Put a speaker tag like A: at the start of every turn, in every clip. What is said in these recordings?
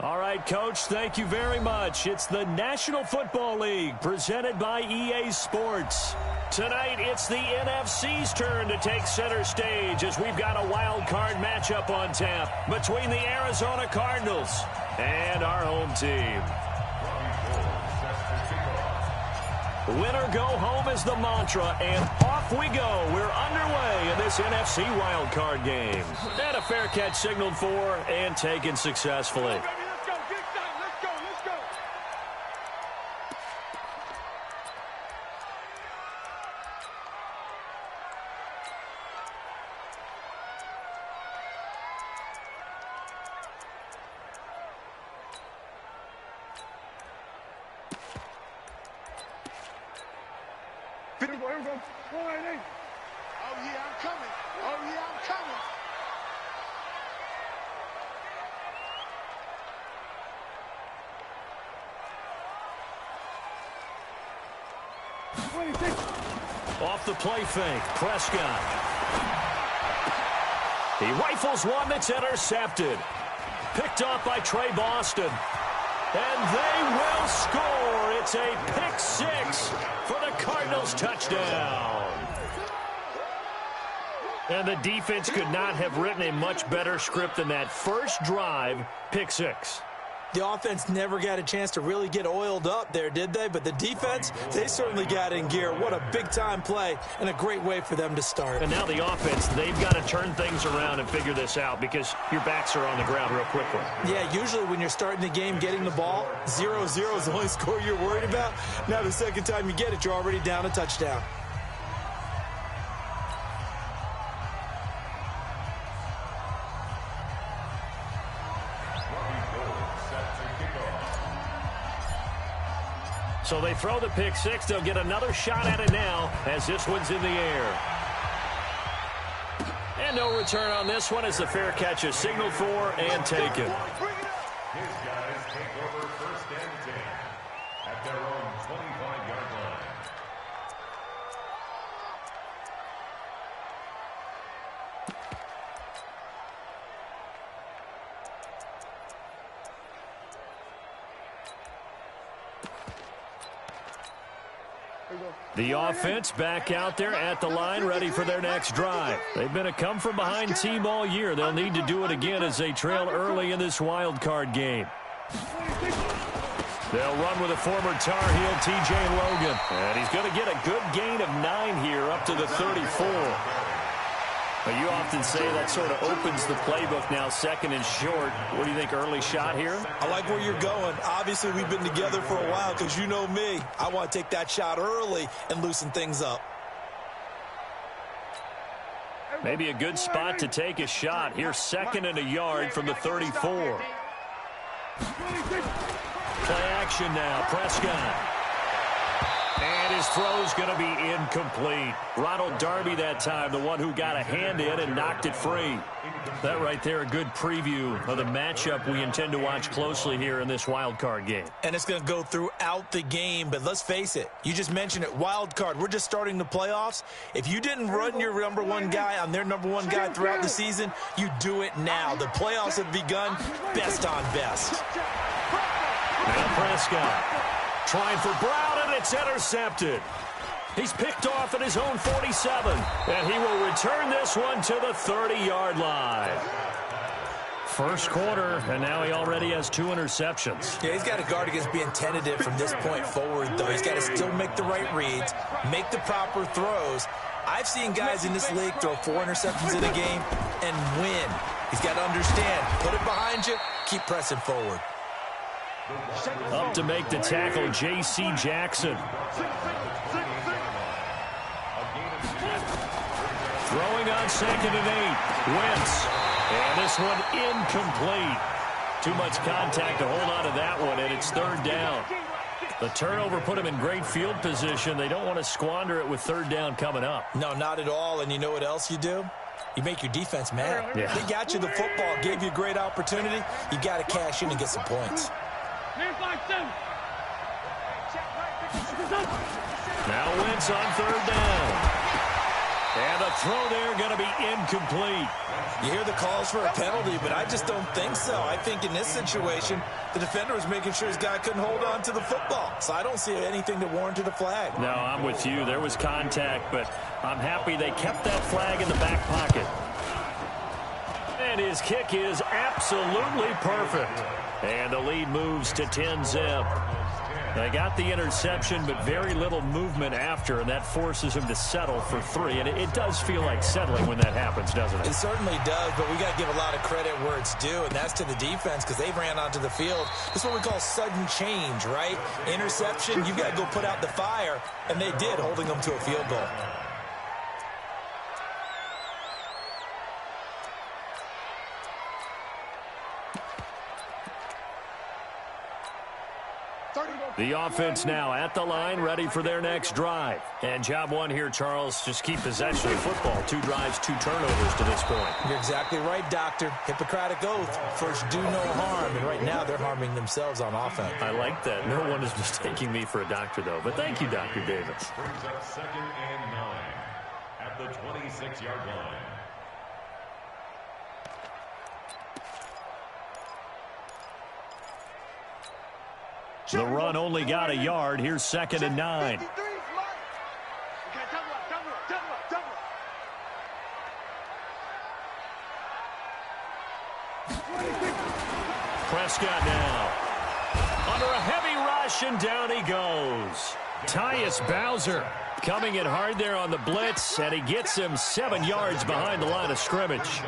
A: All right, Coach, thank you very much. It's the National Football League presented by EA Sports. Tonight, it's the NFC's turn to take center stage as we've got a wild card matchup on tap between the Arizona Cardinals and our home team. Winner go home is the mantra, and off we go. We're underway in this NFC wild card game. And a fair catch signaled for and taken successfully.
B: Off the play fake, Prescott. He rifles one that's intercepted. Picked off by Trey Boston. And they will score. It's a pick six for the Cardinals touchdown.
A: And the defense could not have written a much better script than that first drive, pick six.
C: The offense never got a chance to really get oiled up there, did they? But the defense, they certainly got in gear. What a big-time play and a great way for them to start.
A: And now the offense, they've got to turn things around and figure this out because your backs are on the ground real quickly.
C: Yeah, usually when you're starting the game getting the ball, 0-0 is the only score you're worried about. Now the second time you get it, you're already down a touchdown.
A: So they throw the pick six. They'll get another shot at it now as this one's in the air. And no return on this one as the fair catch is signaled for and taken.
D: His guys take over first and 10 at their own 25-yard line.
A: The offense back out there at the line, ready for their next drive. They've been a come-from-behind team all year. They'll need to do it again as they trail early in this wild card game. They'll run with a former Tar Heel, T.J. Logan. And he's going to get a good gain of 9 here up to the 34. But you often say that sort of opens the playbook now, second and short. What do you think, early shot here?
C: I like where you're going. Obviously, we've been together for a while because you know me. I want to take that shot early and loosen things up.
A: Maybe a good spot to take a shot. Here's second and a yard from the 34. Play action now, Prescott. And his throw's going to be incomplete. Ronald Darby that time, the one who got a hand in and knocked it free. That right there, a good preview of the matchup we intend to watch closely here in this wild card game.
C: And it's going to go throughout the game, but let's face it, you just mentioned it, wild card. We're just starting the playoffs. If you didn't run your number one guy on their number one guy throughout the season, you do it now. The playoffs have begun, best on best.
A: Now Prescott trying for Brown, and it's intercepted. He's picked off at his own 47, and he will return this one to the 30-yard line. First quarter, and now he already has 2 interceptions.
C: Yeah, he's got to guard against being tentative from this point forward, though. He's got to still make the right reads, make the proper throws. I've seen guys in this league throw 4 interceptions in a game and win. He's got to understand, put it behind you, keep pressing forward.
A: Up to make the tackle, J.C. Jackson. Throwing on second and 8. Wentz. And this one incomplete. Too much contact to hold on to that one, and it's third down. The turnover put him in great field position. They don't want to squander it with third down coming up.
C: No, not at all. And you know what else you do? You make your defense mad.
A: Yeah.
C: They got you the football, gave you a great opportunity. You got to cash in and get some points.
A: Now Wentz on third down. And the throw there going to be incomplete.
C: You hear the calls for a penalty, but I just don't think so. I think in this situation, the defender was making sure his guy couldn't hold on to the football. So I don't see anything that warranted a flag.
A: No, I'm with you. There was contact, but I'm happy they kept that flag in the back pocket. And his kick is absolutely perfect. And the lead moves to 10-zip. They got the interception, but very little movement after, and that forces him to settle for 3. And it does feel like settling when that happens, doesn't it?
C: It certainly does, but we got to give a lot of credit where it's due, and that's to the defense because they ran onto the field. This is what we call sudden change, right? Interception, you've got to go put out the fire, and they did, holding them to a field goal.
A: The offense now at the line, ready for their next drive. And job one here, Charles, just keep possession of football. 2 drives, 2 turnovers to this point.
C: You're exactly right, Doctor. Hippocratic oath. First, do no harm. And right now, they're harming themselves on offense.
A: I like that. No one is mistaking me for a doctor, though. But thank you, Dr. Davis.
D: Brings up 2nd and 9 at the 26-yard line.
A: The run only got a yard. Here's 2nd and 9. Prescott now. Under a heavy rush, and down he goes. Tyus Bowser coming in hard there on the blitz, and he gets him 7 yards behind the line of scrimmage.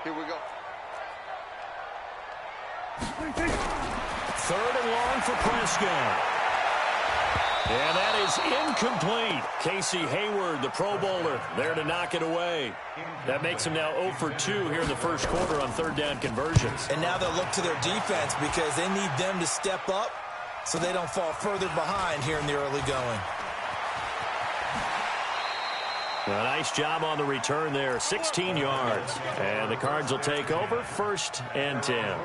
E: Here we go.
A: 3rd and long for Prescott. And that is incomplete. Casey Hayward, the Pro Bowler, there to knock it away. That makes him now 0 for 2 here in the first quarter on 3rd down conversions.
C: And now they'll look to their defense because they need them to step up so they don't fall further behind here in the early going.
A: A nice job on the return there, 16 yards. And the Cards will take over, 1st and 10.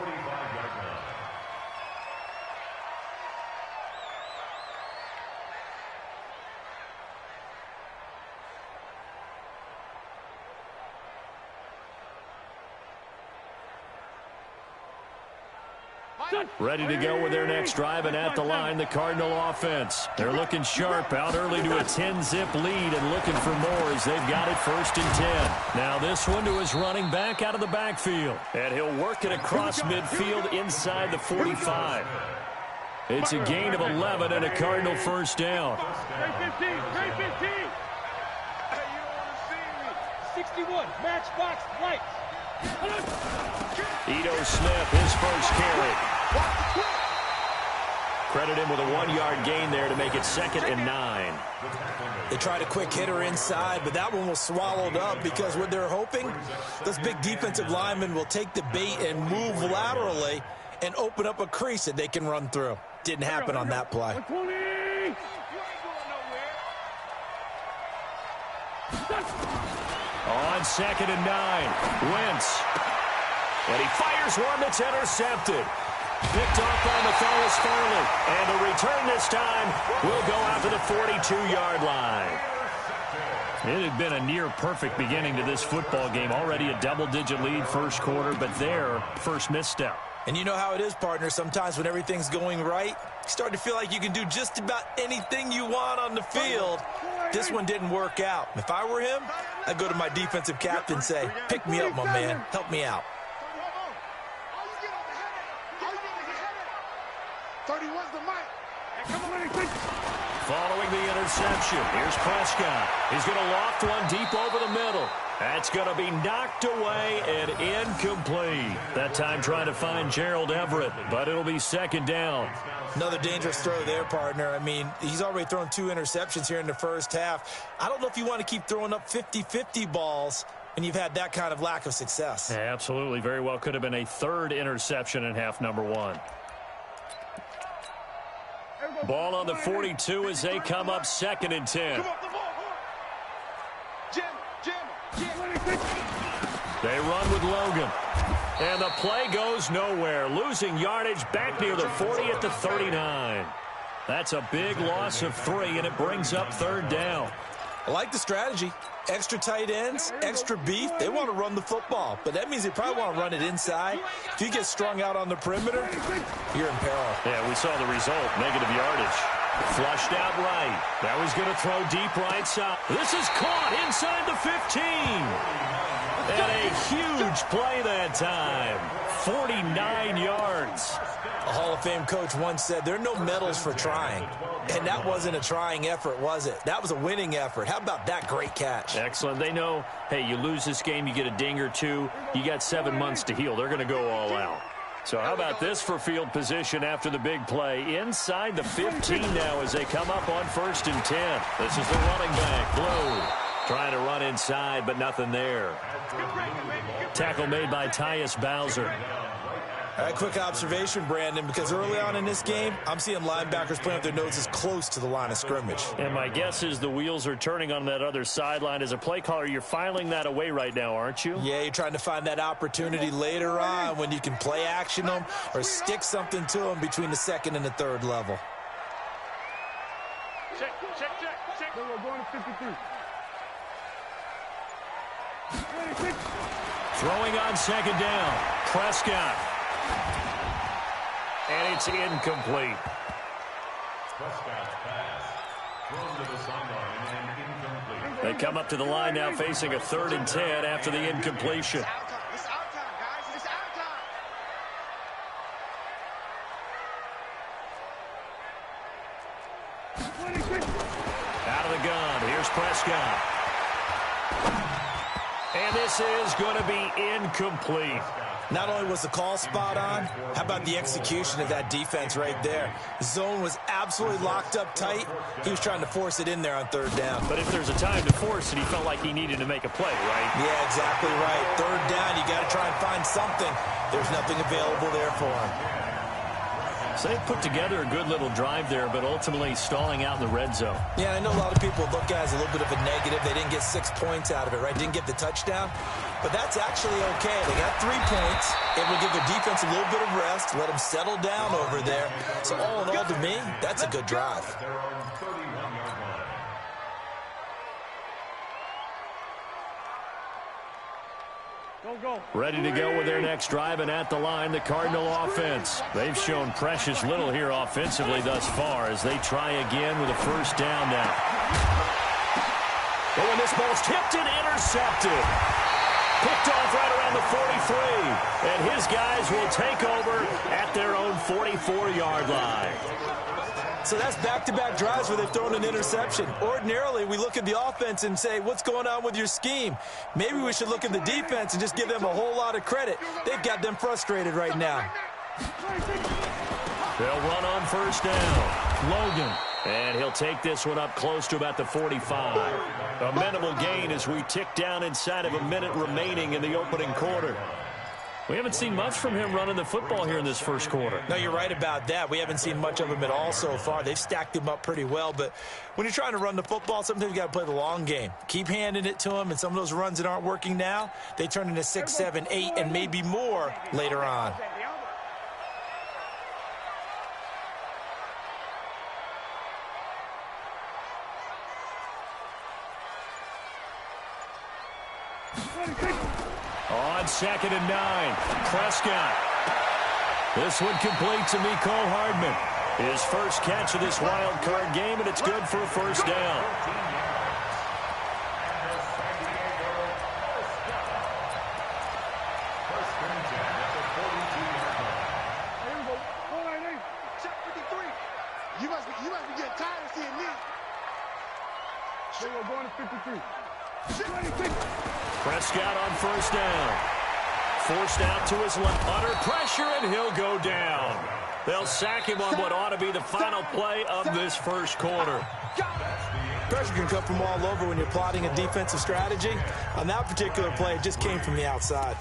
A: Ready to go with their next drive, and at the line, the Cardinal offense. They're looking sharp, out early to a 10-zip lead and looking for more as they've got it 1st and 10. Now this one to his running back out of the backfield. And he'll work it across midfield inside the 45. It's a gain of 11 and a Cardinal 1st down.
E: 315. Hey, you don't want to see me. 61, matchbox lights.
A: Ito Smith, his first carry. Credit him with a 1-yard gain there to make it 2nd and 9.
C: They tried a quick hitter inside, but that one was swallowed up because what they're hoping, those big defensive linemen will take the bait and move laterally and open up a crease that they can run through. Didn't happen on that play.
A: On 2nd and 9, Wentz. And he fires one that's intercepted. Picked off by Matthias Farley. And the return this time will go out to the 42-yard line. It had been a near-perfect beginning to this football game. Already a double-digit lead first quarter, but their first misstep.
C: And you know how it is, partner. Sometimes when everything's going right, you start to feel like you can do just about anything you want on the field. This one didn't work out. If I were him, I'd go to my defensive captain and say, pick me up, my man. Help me out.
E: 31's the mic.
A: Following the interception, here's Prescott. He's going to loft one deep over the middle. That's going to be knocked away and incomplete. That time trying to find Gerald Everett, but it'll be 2nd down.
C: Another dangerous throw there, partner. I mean, he's already thrown 2 interceptions here in the first half. I don't know if you want to keep throwing up 50-50 balls and you've had that kind of lack of success.
A: Yeah, absolutely. Very well could have been a 3rd interception in half number 1. Ball on the 42 as they come up 2nd and 10. They run with Logan. And the play goes nowhere. Losing yardage back near the 40 at the 39. That's a big loss of 3, and it brings up 3rd down.
C: I like the strategy. Extra tight ends, extra beef. They want to run the football, but that means they probably want to run it inside. If you get strung out on the perimeter, you're in peril.
A: Yeah, we saw the result. Negative yardage. Flushed out right. Now he's going to throw deep right side. This is caught inside the 15. And a huge play that time. 49 yards.
C: A Hall of Fame coach once said, there are no medals for trying. And that wasn't a trying effort, was it? That was a winning effort. How about that great catch?
A: Excellent. They know, hey, you lose this game, you get a ding or two. You got 7 months to heal. They're going to go all out. So how about this for field position after the big play? Inside the 15 now as they come up on 1st and 10. This is the running back, Blue. Trying to run inside, but nothing there. Tackle made by Tyus Bowser.
C: All right, quick observation, Brandon, because early on in this game, I'm seeing linebackers playing with their noses close to the line of scrimmage.
A: And my guess is the wheels are turning on that other sideline. As a play caller, you're filing that away right now, aren't you?
C: Yeah, you're trying to find that opportunity later on when you can play action them or stick something to them between the 2nd and the 3rd level.
E: Check. We're going to 53.
A: Throwing on 2nd down. Prescott. And it's incomplete.
D: Prescott's pass. Thrown to the sideline and incomplete.
A: They come up to the line now facing a 3rd and 10 after the incompletion.
E: It's our time, guys. It's our time.
A: Out of the gun. Here's Prescott. And this is going to be incomplete.
C: Not only was the call spot on, how about the execution of that defense right there? The zone was absolutely locked up tight. He was trying to force it in there on 3rd down.
A: But if there's a time to force it, he felt like he needed to make a play, right?
C: Yeah, exactly right. 3rd down, you got to try and find something. There's nothing available there for him.
A: So they put together a good little drive there, but ultimately stalling out in the red zone.
C: Yeah, I know a lot of people look at it as a little bit of a negative. They didn't get 6 points out of it, right? Didn't get the touchdown. But that's actually okay. They got 3 points. It will give their defense a little bit of rest, let them settle down over there. So all in all, to me, that's a good drive.
D: Their own 31-yard line.
E: Go.
A: Ready to go with their next drive, and at the line, the Cardinal offense. They've shown precious little here offensively thus far as they try again with a 1st down now. Oh, and this ball's tipped and intercepted. Picked off right around the 43, and his guys will take over at their own 44-yard line.
C: So that's back-to-back drives where they've thrown an interception. Ordinarily, we look at the offense and say, what's going on with your scheme? Maybe we should look at the defense and just give them a whole lot of credit. They've got them frustrated right now.
A: They'll run on 1st down. Logan. And he'll take this one up close to about the 45. A minimal gain as we tick down inside of a minute remaining in the opening quarter. We haven't seen much from him running the football here in this 1st quarter.
C: No, you're right about that. We haven't seen much of him at all so far. They've stacked him up pretty well. But when you're trying to run the football, sometimes you got to play the long game. Keep handing it to him, and some of those runs that aren't working now, they turn into 6, 7, 8, and maybe more later on.
A: On 2nd and 9, Prescott. This one complete to Mecole Hardman. His first catch of this wild card game, and it's good for a 1st down.
E: You must be getting tired of seeing me. We're going to 53.
A: Prescott on 1st down. Forced out to his left. Under pressure, and he'll go down. They'll sack him on what ought to be the final play of this 1st quarter.
C: Pressure can come from all over when you're plotting a defensive strategy. On that particular play, it just came from the outside.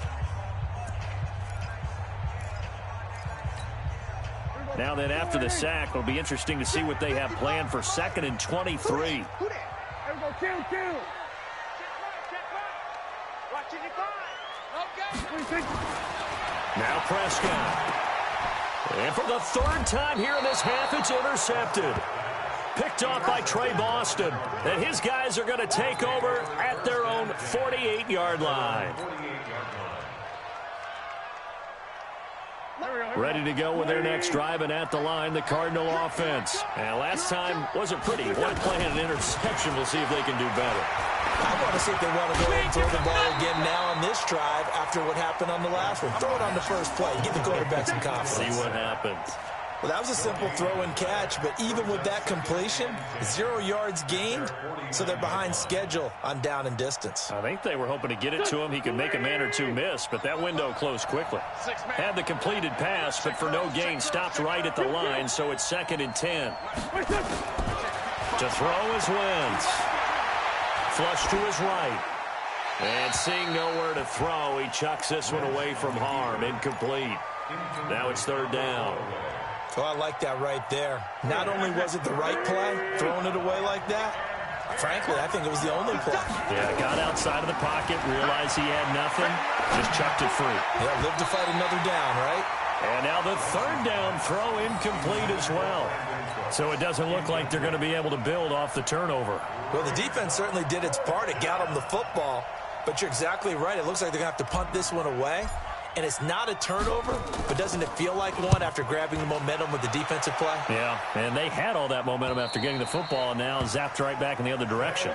A: Now then, after the sack, it'll be interesting to see what they have planned for 2nd and 23.
E: Kill. Watching it fine. Okay.
A: Now Prescott. And for the third time here in this half, it's intercepted. Picked off by Trey Boston. And his guys are going to take over at their own 48-yard line. Ready to go with their next drive, and at the line, the Cardinal offense. And last time wasn't pretty. One play and an interception. We'll see if they can do better.
C: I want to see if they want to go ahead and throw the ball again now on this drive after what happened on the last one. Throw it on the first play. Give the quarterback some confidence.
A: See what happens.
C: Well, that was a simple throw and catch, but even with that completion, 0 yards gained, so they're behind schedule on down and distance.
A: I think they were hoping to get it to him. He could make a man or two miss, but that window closed quickly. Had the completed pass, but for no gain, stopped right at the line, so it's 2nd and 10. To throw is Wentz. Flush to his right. And seeing nowhere to throw, he chucks this one away from harm. Incomplete. Now it's 3rd down.
C: Oh, I like that right there. Not only was it the right play, throwing it away like that, frankly, I think it was the only play.
A: Yeah, got outside of the pocket, realized he had nothing, just chucked it free.
C: Yeah, live to fight another down, right?
A: And now the 3rd down throw incomplete as well. So it doesn't look like they're going to be able to build off the turnover.
C: Well, the defense certainly did its part. It got them the football, but you're exactly right. It looks like they're going to have to punt this one away. And it's not a turnover, but doesn't it feel like one after grabbing the momentum with the defensive play?
A: Yeah, and they had all that momentum after getting the football, and now zapped right back in the other direction.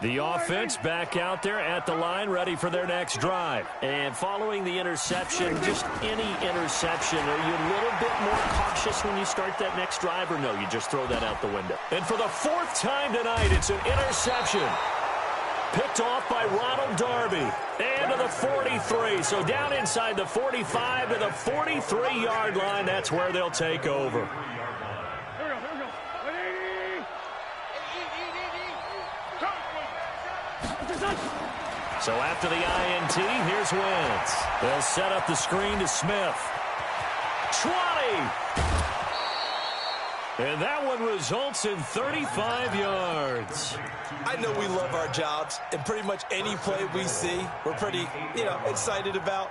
A: The offense back out there at the line, ready for their next drive. And following the interception, just any interception, are you a little bit more cautious when you start that next drive, or no, you just throw that out the window? And for the 4th time tonight, it's an interception. Picked off by Ronald Darby. And to the 43. So down inside the 45 to the 43-yard line. That's where they'll take over. So after the INT, here's Wentz. They'll set up the screen to Smith. 20. And that one results in 35 yards.
C: I know we love our jobs, and pretty much any play we see, we're pretty, excited about.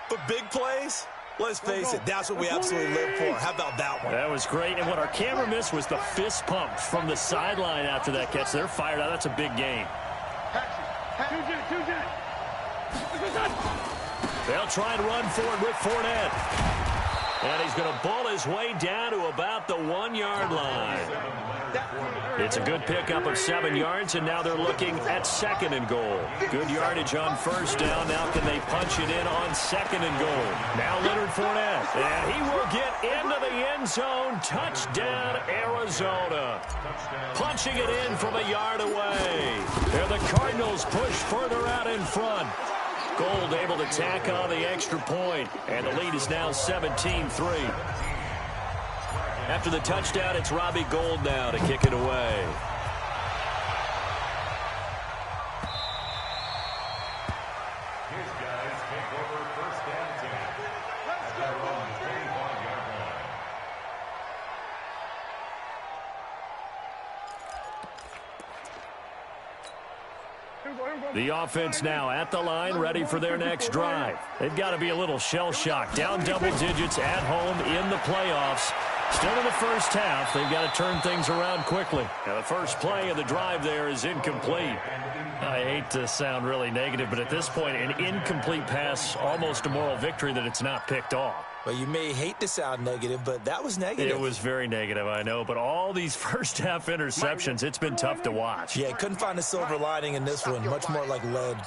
C: But big plays, let's face it, that's what we absolutely live for. How about that one?
A: That was great. And what our camera missed was the fist pump from the sideline after that catch. They're fired out. That's a big game. They'll try and run forward with Fournette. And he's going to bull his way down to about the 1-yard line. It's a good pickup of 7 yards, and now they're looking at 2nd and goal. Good yardage on 1st down. Now can they punch it in on 2nd and goal? Now Leonard Fournette, and he will get into the end zone. Touchdown, Arizona. Punching it in from a yard away. There the Cardinals push further out in front. Gold able to tack on the extra point, and the lead is now 17-3. After the touchdown, it's Robbie Gould now to kick it away.
D: His guys take over 1st and 10 at their own 25-yard line.
A: The offense now at the line, ready for their next drive. They've got to be a little shell-shocked. Down double digits at home in the playoffs. Still in the first half. They've got to turn things around quickly. Now the first play of the drive there is incomplete. I hate to sound really negative, but at this point, an incomplete pass, almost a moral victory that it's not picked off.
C: Well, you may hate to sound negative, but that was negative.
A: It was very negative, I know, but all these first-half interceptions, it's been tough to watch.
C: Yeah, couldn't find a silver lining in this one. Much more like lead.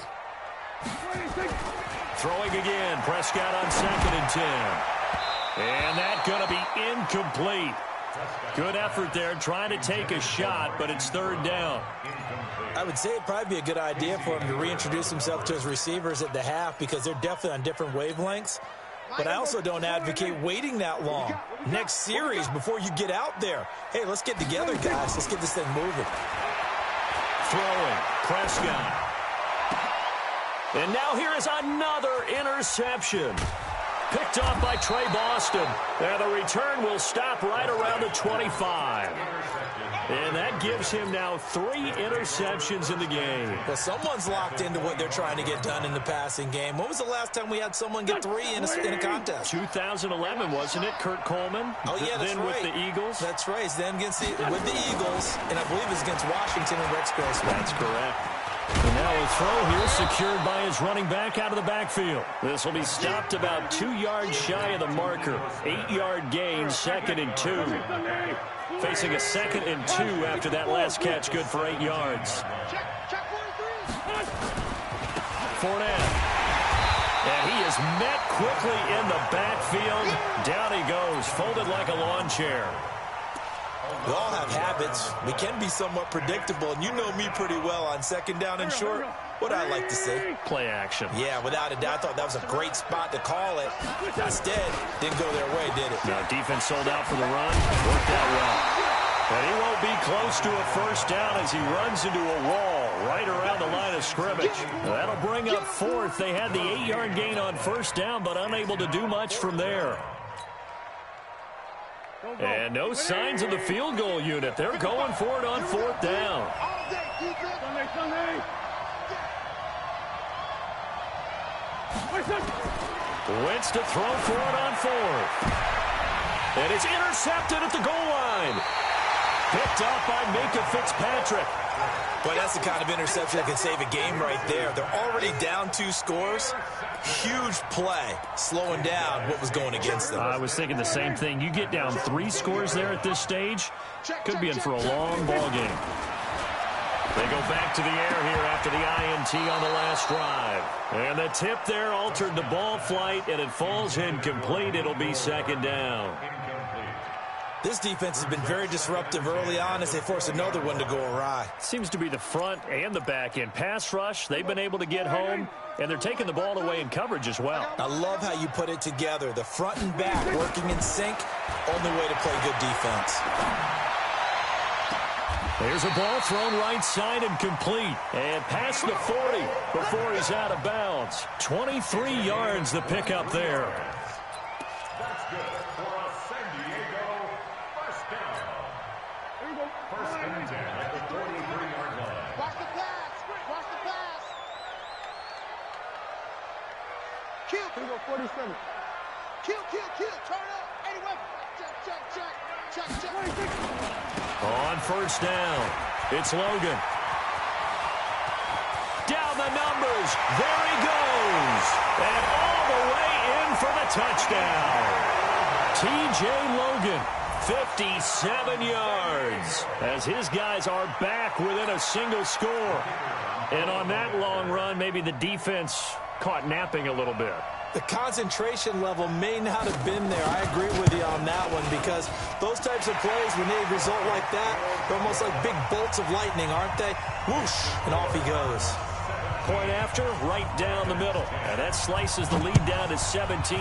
A: Throwing again, Prescott on 2nd and 10. And that's going to be incomplete. Good effort there, trying to take a shot, but it's 3rd down.
C: I would say it'd probably be a good idea for him to reintroduce himself to his receivers at the half because they're definitely on different wavelengths. But I also don't advocate waiting that long. Next series, before you get out there, hey, let's get together, guys. Let's get this thing moving.
A: Throwing, Prescott. And now here is another interception. Picked off by Trey Boston. And the return will stop right around the 25. And that gives him now 3 interceptions in the game.
C: Well, someone's locked into what they're trying to get done in the passing game. When was the last time we had someone get 3 in a contest?
A: 2011, wasn't it? Kurt Coleman.
C: Oh, yeah, that's
A: then
C: right.
A: With the Eagles.
C: That's right. Then with the Eagles, and I believe it's against Washington and Rex Grossman.
A: That's correct. And now a throw here secured by his running back out of the backfield. This will be stopped about 2 yards shy of the marker. 8-yard gain, 2nd and 2. Facing a 2nd and 2 after that last catch, good for 8 yards. Fournette. And he is met quickly in the backfield. Down he goes, folded like a lawn chair.
C: We all have habits. We can be somewhat predictable, and you know me pretty well on 2nd down and short. What I like to say?
A: Play action.
C: Yeah, without a doubt. I thought that was a great spot to call it. Instead, didn't go their way, did it?
A: No, defense sold out for the run. Worked out well. And he won't be close to a 1st down as he runs into a wall right around the line of scrimmage. That'll bring up 4th. They had the 8-yard gain on 1st down, but unable to do much from there. And no signs of the field goal unit. They're going for it on 4th down. Wentz to throw for it on 4th. And it's intercepted at the goal line. Picked up by Minkah Fitzpatrick.
C: But that's the kind of interception that can save a game right there. They're already down 2 scores. Huge play, slowing down what was going against them.
A: I was thinking the same thing. You get down 3 scores there at this stage, could be in for a long ball game. They go back to the air here after the INT on the last drive. And the tip there altered the ball flight, and it falls incomplete. It'll be 2nd down.
C: This defense has been very disruptive early on as they force another one to go awry.
A: Seems to be the front and the back end. Pass rush, they've been able to get home, and they're taking the ball away in coverage as well.
C: I love how you put it together. The front and back working in sync, only way to play good defense.
A: There's a ball thrown right side and complete. And past the 40 before he's out of bounds. 23 yards the pickup there.
D: That's good for a San Diego 1st down. 1st and 10 at the 43-yard line.
E: Watch the pass. Watch the pass. Kill. Here we go, 47. Kill. Turn up. 81. Check.
A: On 1st down, it's Logan. Down the numbers. There he goes. And all the way in for the touchdown. T.J. Logan, 57 yards. As his guys are back within a single score. And on that long run, maybe the defense caught napping a little bit.
C: The concentration level may not have been there. I agree with you on that one because those types of plays, when they result like that, they're almost like big bolts of lightning, aren't they? Whoosh, and off he goes.
A: Point after, right down the middle. And that slices the lead down to 17-10.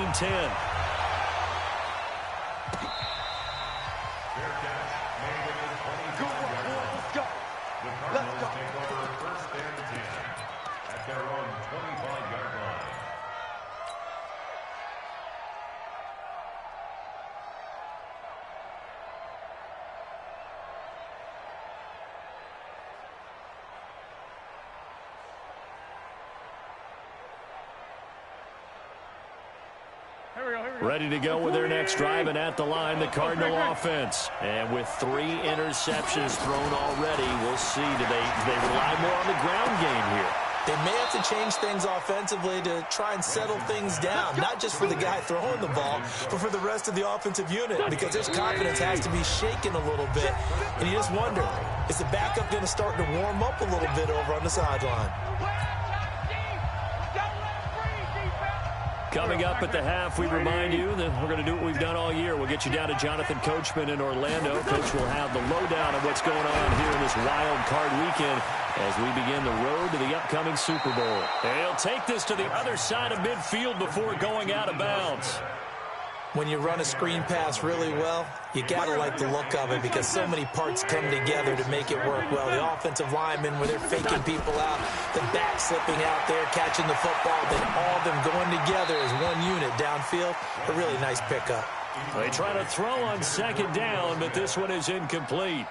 D: Let's go. Take over 1st and 10 at their own 25-yard line.
A: Ready to go with their next drive, and at the line, the Cardinal offense. And with 3 interceptions thrown already, we'll see. Do they rely more on the ground game here?
C: They may have to change things offensively to try and settle things down, not just for the guy throwing the ball, but for the rest of the offensive unit, because his confidence has to be shaken a little bit. And you just wonder, is the backup going to start to warm up a little bit over on the sideline?
A: Coming up at the half, we remind you that we're going to do what we've done all year. We'll get you down to Jonathan Coachman in Orlando. Coach will have the lowdown of what's going on here in this wild card weekend as we begin the road to the upcoming Super Bowl. And he'll take this to the other side of midfield before going out of bounds.
C: When you run a screen pass really well, you got to like the look of it because so many parts come together to make it work well. The offensive linemen, where they're faking people out, the back slipping out there, catching the football, then all of them going together as one unit downfield. A really nice pickup.
A: They try to throw on 2nd down, but this one is incomplete.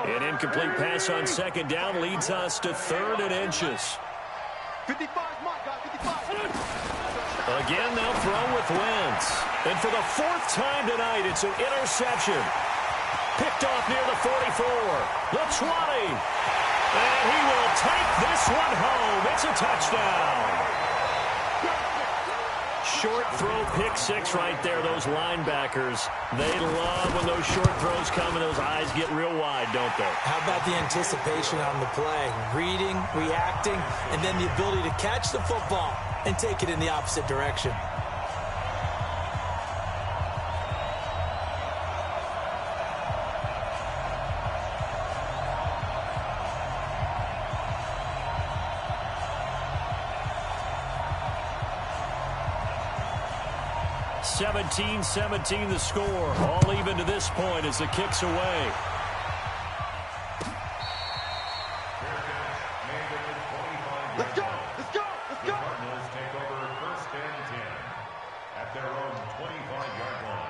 A: An incomplete pass on second down leads us to 3rd and inches.
E: 55, mark, guys, 55.
A: Again, they'll throw with Wentz. And for the 4th time tonight, it's an interception. Picked off near the 44, the 20. And he will take this one home. It's a touchdown. Short throw, pick 6 right there. Those linebackers, they love when those short throws come and those eyes get real wide, don't they?
C: How about the anticipation on the play? Reading, reacting, and then the ability to catch the football and take it in the opposite direction.
A: (17-17) the score. All even to this point as the kick's away.
E: Let's go! Let's go! Let's
D: The
E: go!
D: Cardinals take over 1st and 10 at their own 25-yard line.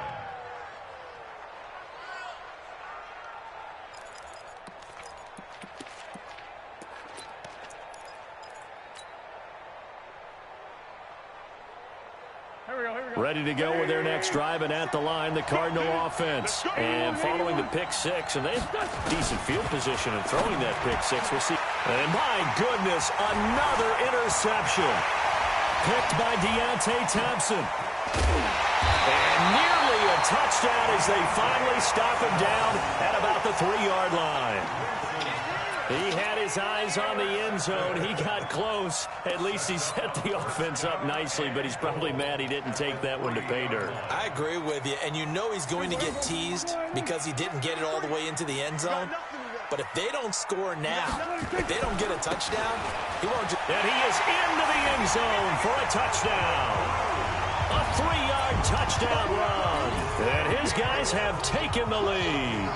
A: Ready to go with their next drive, and at the line, the Cardinal offense. And following the pick 6, and they've got decent field position in throwing that pick 6. We'll see. And my goodness, another interception. Picked by Deontay Thompson. And nearly a touchdown as they finally stop him down at about the 3-yard line. He had his eyes on the end zone. He got close. At least he set the offense up nicely, but he's probably mad he didn't take that one to pay dirt.
C: I agree with you, and you know he's going to get teased because he didn't get it all the way into the end zone. But if they don't score now, if they don't get a touchdown, he won't just...
A: And he is into the end zone for a touchdown. A 3-yard touchdown run. And his guys have taken the lead.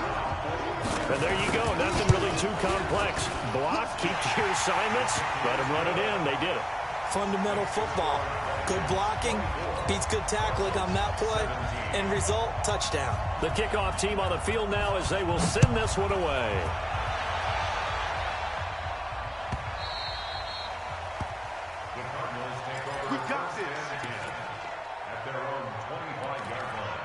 A: And there you go. Nothing really too complex. Block, keep to your assignments, let them run it in. They did it.
C: Fundamental football. Good blocking, beats good tackling on that play, and result, touchdown.
A: The kickoff team on the field now as they will send this one away.
D: The Cardinals take over 1st and 10 at their own 25-yard line.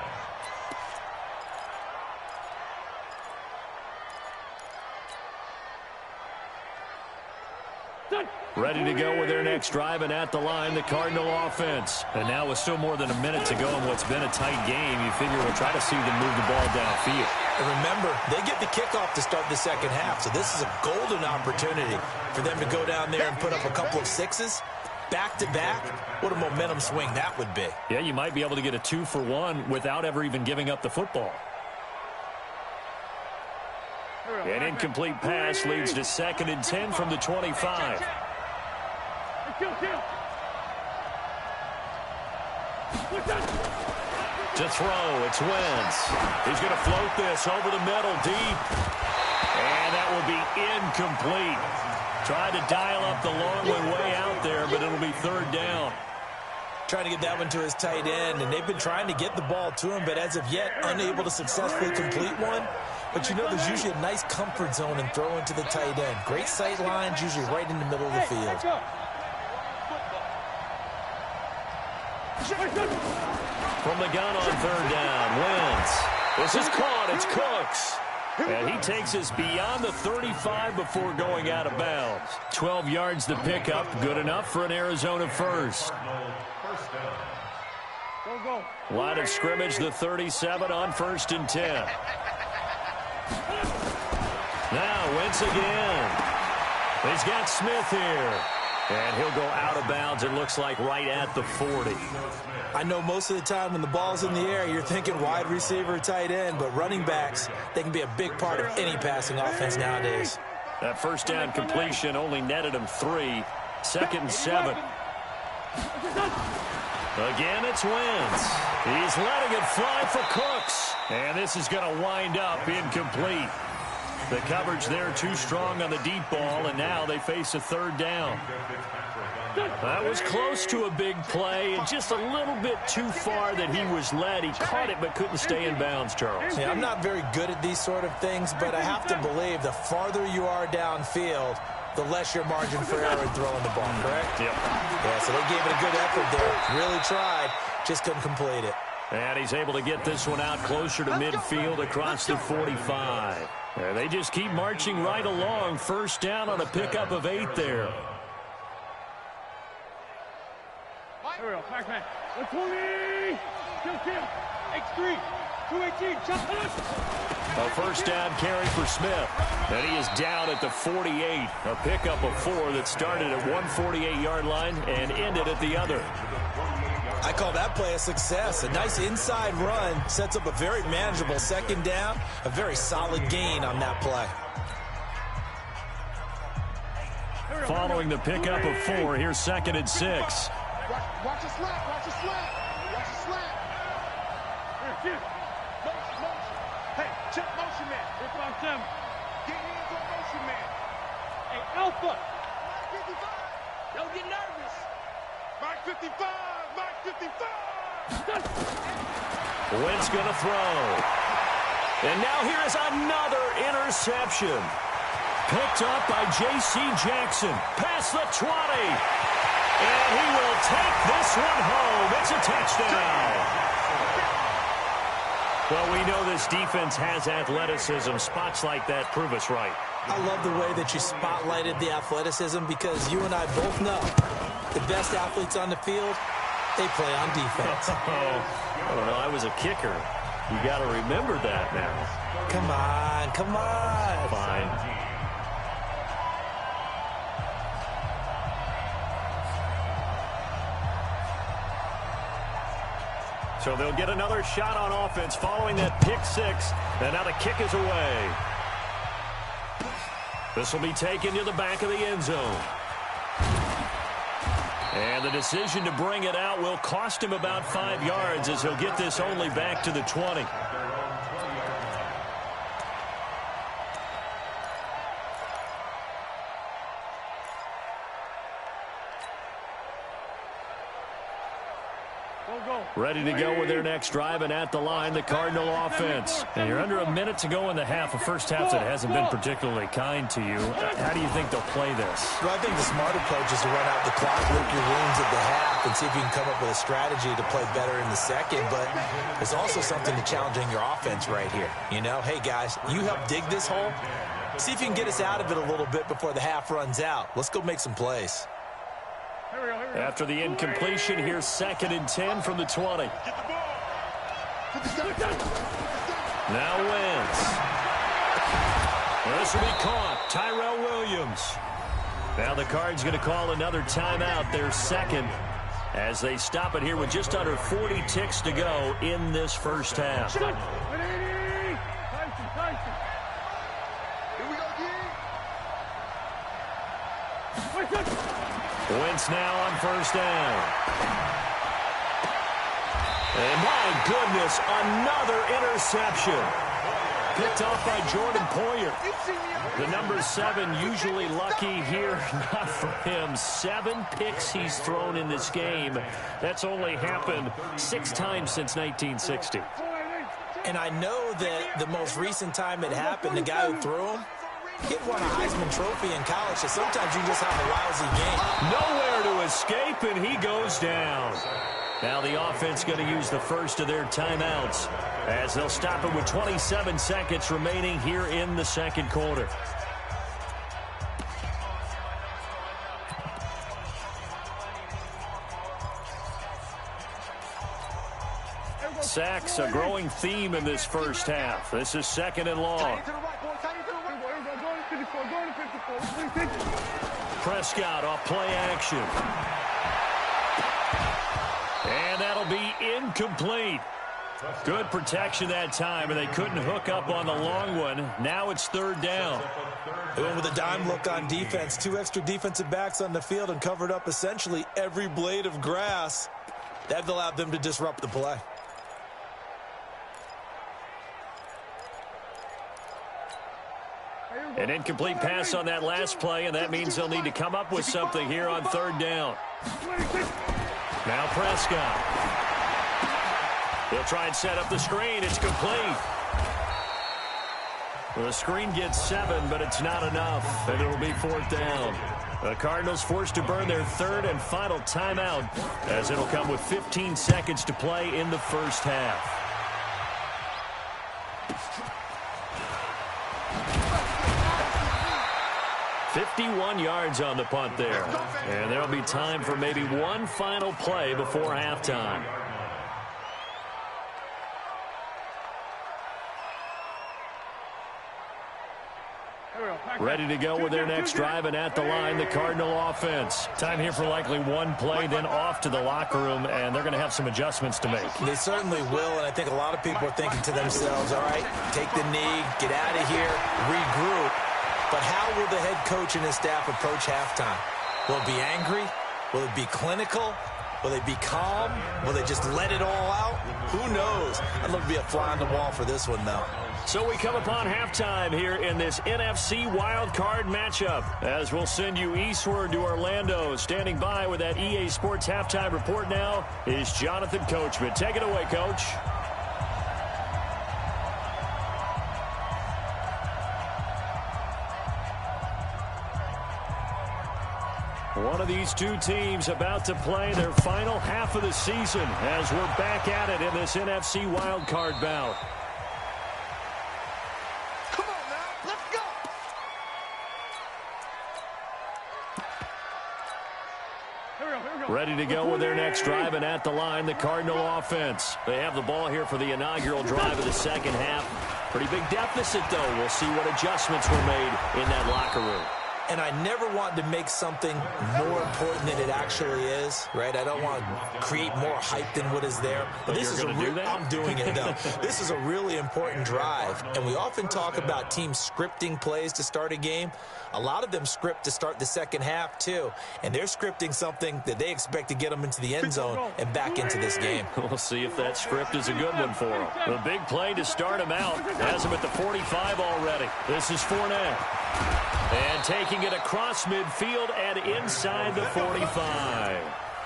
A: Ready to go with their next drive, and at the line, the Cardinal offense. And now with still more than a minute to go in what's been a tight game, you figure we'll try to see them move the ball downfield.
C: And remember, they get the kickoff to start the second half, so this is a golden opportunity for them to go down there and put up a couple of 6s. Back-to-back, what a momentum swing that would be.
A: Yeah, you might be able to get a 2-for-1 without ever even giving up the football. An incomplete pass leads to 2nd and 10 from the 25. To throw, it's Wentz. He's going to float this over the middle deep. And that will be incomplete. Tried to dial up the long one way out there, but it'll be 3rd down.
C: Trying to get that one to his tight end, and they've been trying to get the ball to him, but as of yet, unable to successfully complete one. But you know there's usually a nice comfort zone in throwing to the tight end. Great sight lines, usually right in the middle of the field.
A: From the gun on 3rd down, Wentz. This is caught, it's Cooks. And he takes us beyond the 35 before going out of bounds. 12 yards to pick up, good enough for an Arizona first. Line of scrimmage, the 37 on 1st and 10. Now Wentz again. He's got Smith here. And he'll go out of bounds, it looks like right at the 40.
C: I know most of the time when the ball's in the air, you're thinking wide receiver, tight end, but running backs, they can be a big part of any passing offense nowadays.
A: That 1st down completion only netted him 3. 2nd and 7. Again, it's Wentz. He's letting it fly for Cooks. And this is going to wind up incomplete. The coverage there too strong on the deep ball, and now they face a third down. That was close to a big play, and just a little bit too far that he was led. He caught it but couldn't stay in bounds, Charles.
C: Yeah, I'm not very good at these sort of things, but I have to believe the farther you are downfield, the less your margin for error in throwing the ball, correct?
A: Yep.
C: Yeah, so they gave it a good effort there. Really tried, just couldn't complete it.
A: And he's able to get this one out closer to midfield across the 45. And they just keep marching right along. First down on a pickup of 8 there.
E: Here we go, back man. 120. Kill. X3. 218. Chop it.
A: A first down carry for Smith. And he is down at the 48. A pickup of 4 that started at 148-yard line and ended at the other.
C: I call that play a success. A nice inside run sets up a very manageable second down. A very solid gain on that play.
A: Following the pickup of 4, here's 2nd and 6.
E: Watch the slap. Watch the slap. Here. Motion. Hey, check motion man. Here comes Tim. Get hands on motion man. Hey, Alpha. 55. Don't get nervous. Mark 55. Mark 55.
A: Wentz going to throw. And now here is another interception. Picked up by J.C. Jackson. Past the 20. And he will take this one home. It's a touchdown. Well, we know this defense has athleticism. Spots like that prove us right.
C: I love the way that you spotlighted the athleticism because you and I both know the best athletes on the field, they play on defense.
A: I don't know. I was a kicker. You got to remember that now.
C: Come on.
A: Fine. So they'll get another shot on offense following that pick 6. And now the kick is away. This will be taken to the back of the end zone. And the decision to bring it out will cost him about 5 yards as he'll get this only back to the 20. Ready to go with their next drive, and at the line, the Cardinal offense. And you're under a minute to go in the half, a first half that hasn't been particularly kind to you. How do you think they'll play this?
C: Well, I think the smart approach is to run out the clock, lick your wounds at the half, and see if you can come up with a strategy to play better in the second. But there's also something to challenging your offense right here. You know, hey, guys, you help dig this hole. See if you can get us out of it a little bit before the half runs out. Let's go make some plays.
A: After the incompletion, here's 2nd and 10 from the 20. Now Wentz. This will be caught. Tyrell Williams. Now the Cards going to call another timeout, their second, as they stop it here with just under 40 ticks to go in this first half.
E: Here we go,
A: Wentz now on first down. And my goodness, another interception. Picked off by Jordan Poyer. The number 7 usually lucky here. Not for him. 7 picks he's thrown in this game. That's only happened 6 times since 1960.
C: And I know that the most recent time it happened, the guy who threw him, he won a Heisman Trophy in college, so sometimes you just have a lousy game.
A: Nowhere to escape, and he goes down. Now the offense going to use the first of their timeouts as they'll stop it with 27 seconds remaining here in the second quarter. Sacks, a growing theme in this first half. This is 2nd and long. Prescott off play action. And that'll be incomplete. Good protection that time, and they couldn't hook up on the long one. Now it's 3rd down.
C: They went with a dime look on defense. 2 extra defensive backs on the field and covered up essentially every blade of grass. That allowed them to disrupt the play.
A: An incomplete pass on that last play, and that means they'll need to come up with something here on third down. Now Prescott. He'll try and set up the screen. It's complete. The screen gets 7, but it's not enough, and it'll be fourth down. The Cardinals forced to burn their third and final timeout, as it'll come with 15 seconds to play in the first half. "51 yards on the punt there. And there'll be time for maybe one final play before halftime. Ready to go with their next drive, and at the line, the Cardinal offense. Time here for likely one play, then off to the locker room, and they're going to have some adjustments to make.
C: They certainly will, and I think a lot of people are thinking to themselves, all right, take the knee, get out of here, regroup. But how will the head coach and his staff approach halftime? Will it be angry? Will it be clinical? Will they be calm? Will they just let it all out? Who knows? I'd love to be a fly on the wall for this one, though.
A: So we come upon halftime here in this NFC Wild Card matchup, as we'll send you eastward to Orlando. Standing by with that EA Sports halftime report now is Jonathan Coachman. Take it away, Coach. One of these two teams about to play their final half of the season as we're back at it in this NFC Wild Card bout. Ready to go with their next drive, and at the line, the Cardinal offense. They have the ball here for the inaugural drive of the second half. Pretty big deficit, though. We'll see what adjustments were made in that locker room.
C: And I never want to make something more important than it actually is, right? I don't want to create more hype than what is there. But this is I'm doing it, though. This is a really important drive. And we often talk about teams scripting plays to start a game. A lot of them script to start the second half, too. And they're scripting something that they expect to get them into the end zone and back into this game.
A: We'll see if that script is a good one for them. The big play to start him out has him at the 45 already. This is Fournette. And taking it across midfield and inside the 45.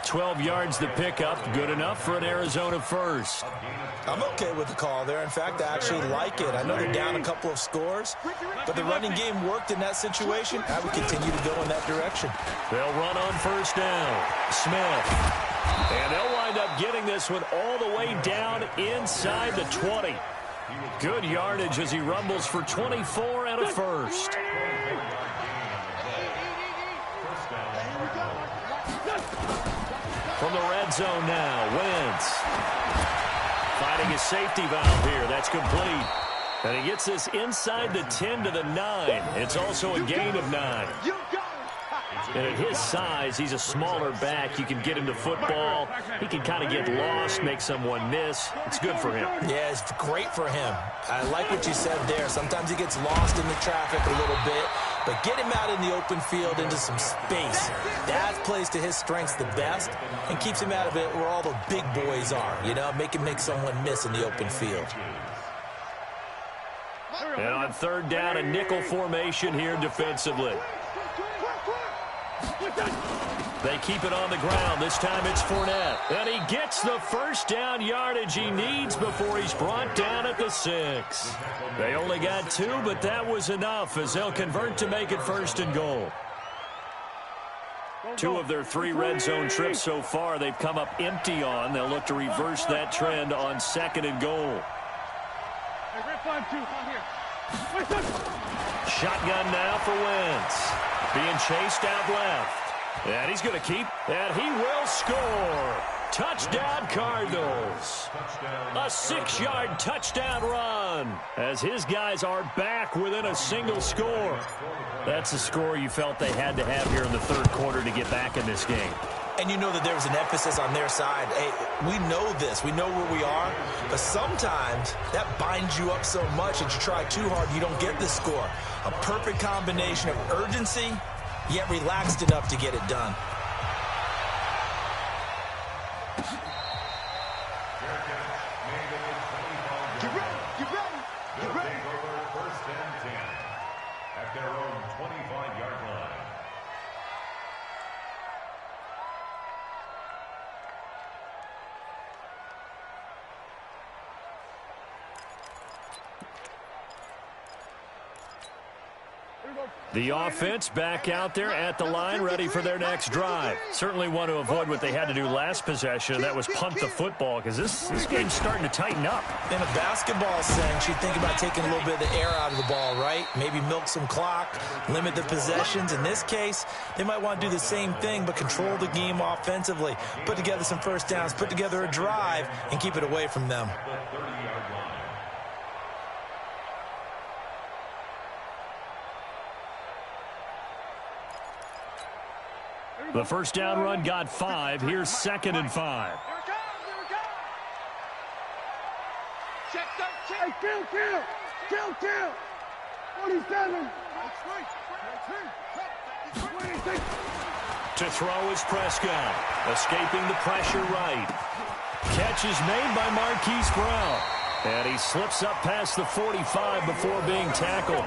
A: 12 yards the pickup. Good enough for an Arizona first.
C: I'm okay with the call there. In fact, I actually like it. I know they're down a couple of scores, but the running game worked in that situation. I would continue to go in that direction.
A: They'll run on first down. Smith. And they'll wind up getting this one all the way down inside the 20. Good yardage as he rumbles for 24 and a first. From the red zone now, Wentz. Finding his safety valve here. That's complete. And he gets this inside the 10 to the 9. It's also a gain of 9. And at his size, he's a smaller back. You can get him to football. He can kind of get lost, make someone miss. It's good for him.
C: Yeah, it's great for him. I like what you said there. Sometimes he gets lost in the traffic a little bit, but get him out in the open field into some space. That plays to his strengths the best and keeps him out of it where all the big boys are, you know, make someone miss in the open field.
A: And on third down, a nickel formation here defensively. They keep it on the ground. This time it's Fournette. And he gets the first down yardage he needs before he's brought down at the 6. They only got 2, but that was enough as they'll convert to make it first and goal. 2 of their 3 red zone trips so far they've come up empty on. They'll look to reverse that trend on second and goal. Shotgun now for Wentz. Being chased out left. And he's going to keep, and he will score. Touchdown, Cardinals. A 6-yard touchdown run as his guys are back within a single score. That's the score you felt they had to have here in the third quarter to get back in this game.
C: And you know that there was an emphasis on their side. Hey, we know this. We know where we are. But sometimes that binds you up so much that you try too hard, you don't get the score. A perfect combination of urgency, yet relaxed enough to get it done.
D: Get ready. First and 10 at their
A: The offense back out there at the line, ready for their next drive. Certainly want to avoid what they had to do last possession, and that was punt the football, because this game's starting to tighten up.
C: In a basketball sense, you think about taking a little bit of the air out of the ball, right? Maybe milk some clock, limit the possessions. In this case, they might want to do the same thing, but control the game offensively. Put together some first downs, put together a drive, and keep it away from them.
A: The first down run got 5. Here's 2nd and 5.
E: Hey, kill. 47.
A: To throw is Prescott, escaping the pressure right. Catch is made by Marquise Brown. And he slips up past the 45 before being tackled.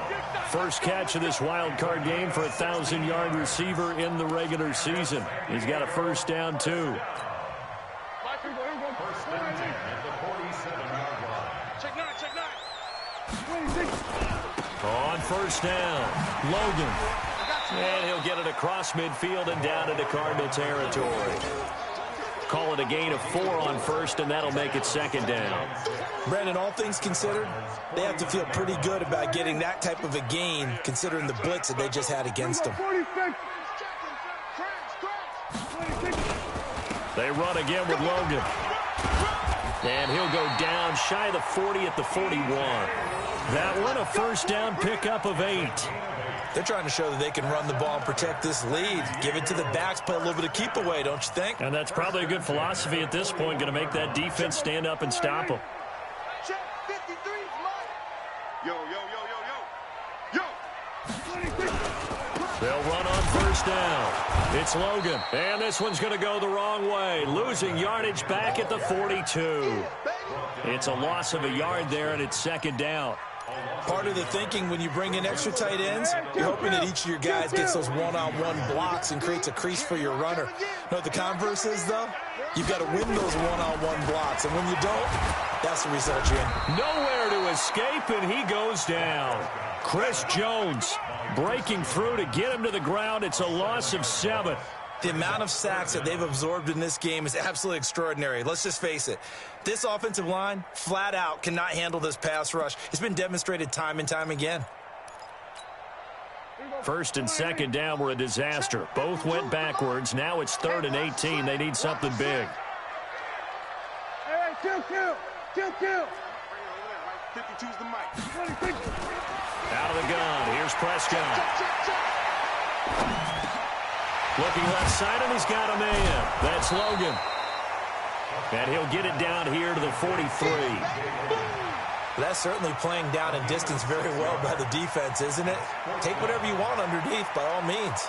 A: First catch of this wild card game for a 1,000-yard receiver in the regular season. He's got a first down, too.
D: First and 10 at the 47-yard line.
E: Check nine.
A: On first down, Logan. And he'll get it across midfield and down into Cardinal territory. Call it a gain of 4 on first, and that'll make it 2nd down.
C: Brandon, all things considered, they have to feel pretty good about getting that type of a gain, considering the blitz that they just had against them.
A: They run again with Logan. And he'll go down shy of the 40 at the 41. That one, a first down pickup of 8.
C: They're trying to show that they can run the ball and protect this lead. Give it to the backs, play a little bit of keep away, don't you think?
A: And that's probably a good philosophy at this point, going to make that defense stand up and stop them.
E: Check 53, Yo.
A: They'll run on first down. It's Logan, and this one's going to go the wrong way, losing yardage back at the 42. It's a loss of a yard there, and it's 2nd down.
C: Part of the thinking when you bring in extra tight ends, you're hoping that each of your guys gets those one-on-one blocks and creates a crease for your runner. You know what the converse is, though? You've got to win those one-on-one blocks, and when you don't, that's the result you're in.
A: Nowhere to escape, and he goes down. Chris Jones breaking through to get him to the ground. It's a loss of 7.
C: The amount of sacks that they've absorbed in this game is absolutely extraordinary. Let's just face it. This offensive line, flat out, cannot handle this pass rush. It's been demonstrated time and time again.
A: First and 2nd down were a disaster. Both went backwards. Now it's 3rd and 18. They need something big.
E: Hey, kill. 52's the mic.
A: Out of the gun. Here's Prescott. Looking left side, and he's got a man. That's Logan. And he'll get it down here to the 43.
C: That's certainly playing down in distance very well by the defense, isn't it? Take whatever you want underneath, by all means.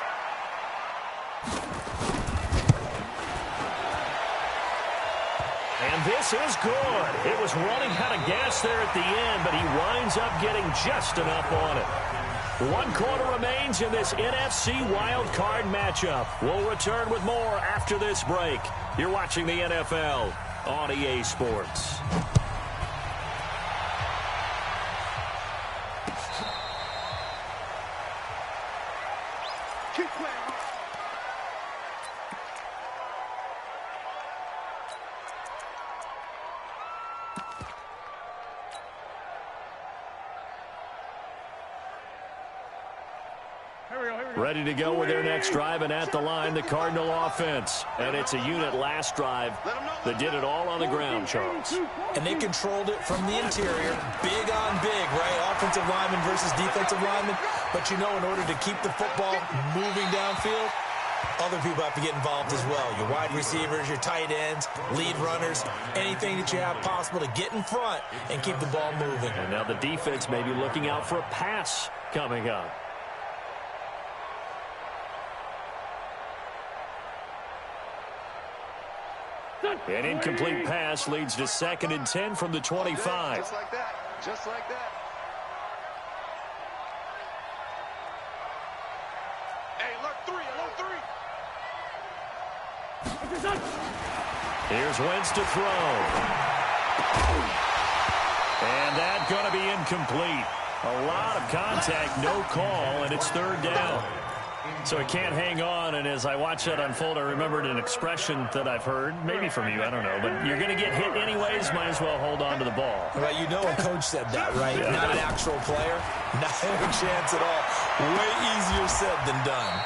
A: And this is good. It was running out of gas there at the end, but he winds up getting just enough on it. 1 quarter remains in this NFC Wild Card matchup. We'll return with more after this break. You're watching the NFL on EA Sports.
E: Keep playing.
A: Ready to go with their next drive, and at the line, the Cardinal offense. And it's a unit last drive that did it all on the ground, Charles.
C: And they controlled it from the interior. Big on big, right? Offensive lineman versus defensive lineman. But you know, in order to keep the football moving downfield, other people have to get involved as well. Your wide receivers, your tight ends, lead runners, anything that you have possible to get in front and keep the ball moving.
A: And now the defense may be looking out for a pass coming up. An incomplete pass leads to 2nd and 10 from the 25.
E: Just like that. Just like that. Hey, look, 3, low 3.
A: Here's Wentz to throw. And that's going to be incomplete. A lot of contact, no call, and it's third down. So he can't hang on, and as I watch that unfold, I remembered an expression that I've heard, maybe from you, I don't know, but you're going to get hit anyways, might as well hold on to the ball.
C: Well, you know a coach said that, right?
A: Yeah.
C: Not an actual player. Not a chance at all. Way easier said than done.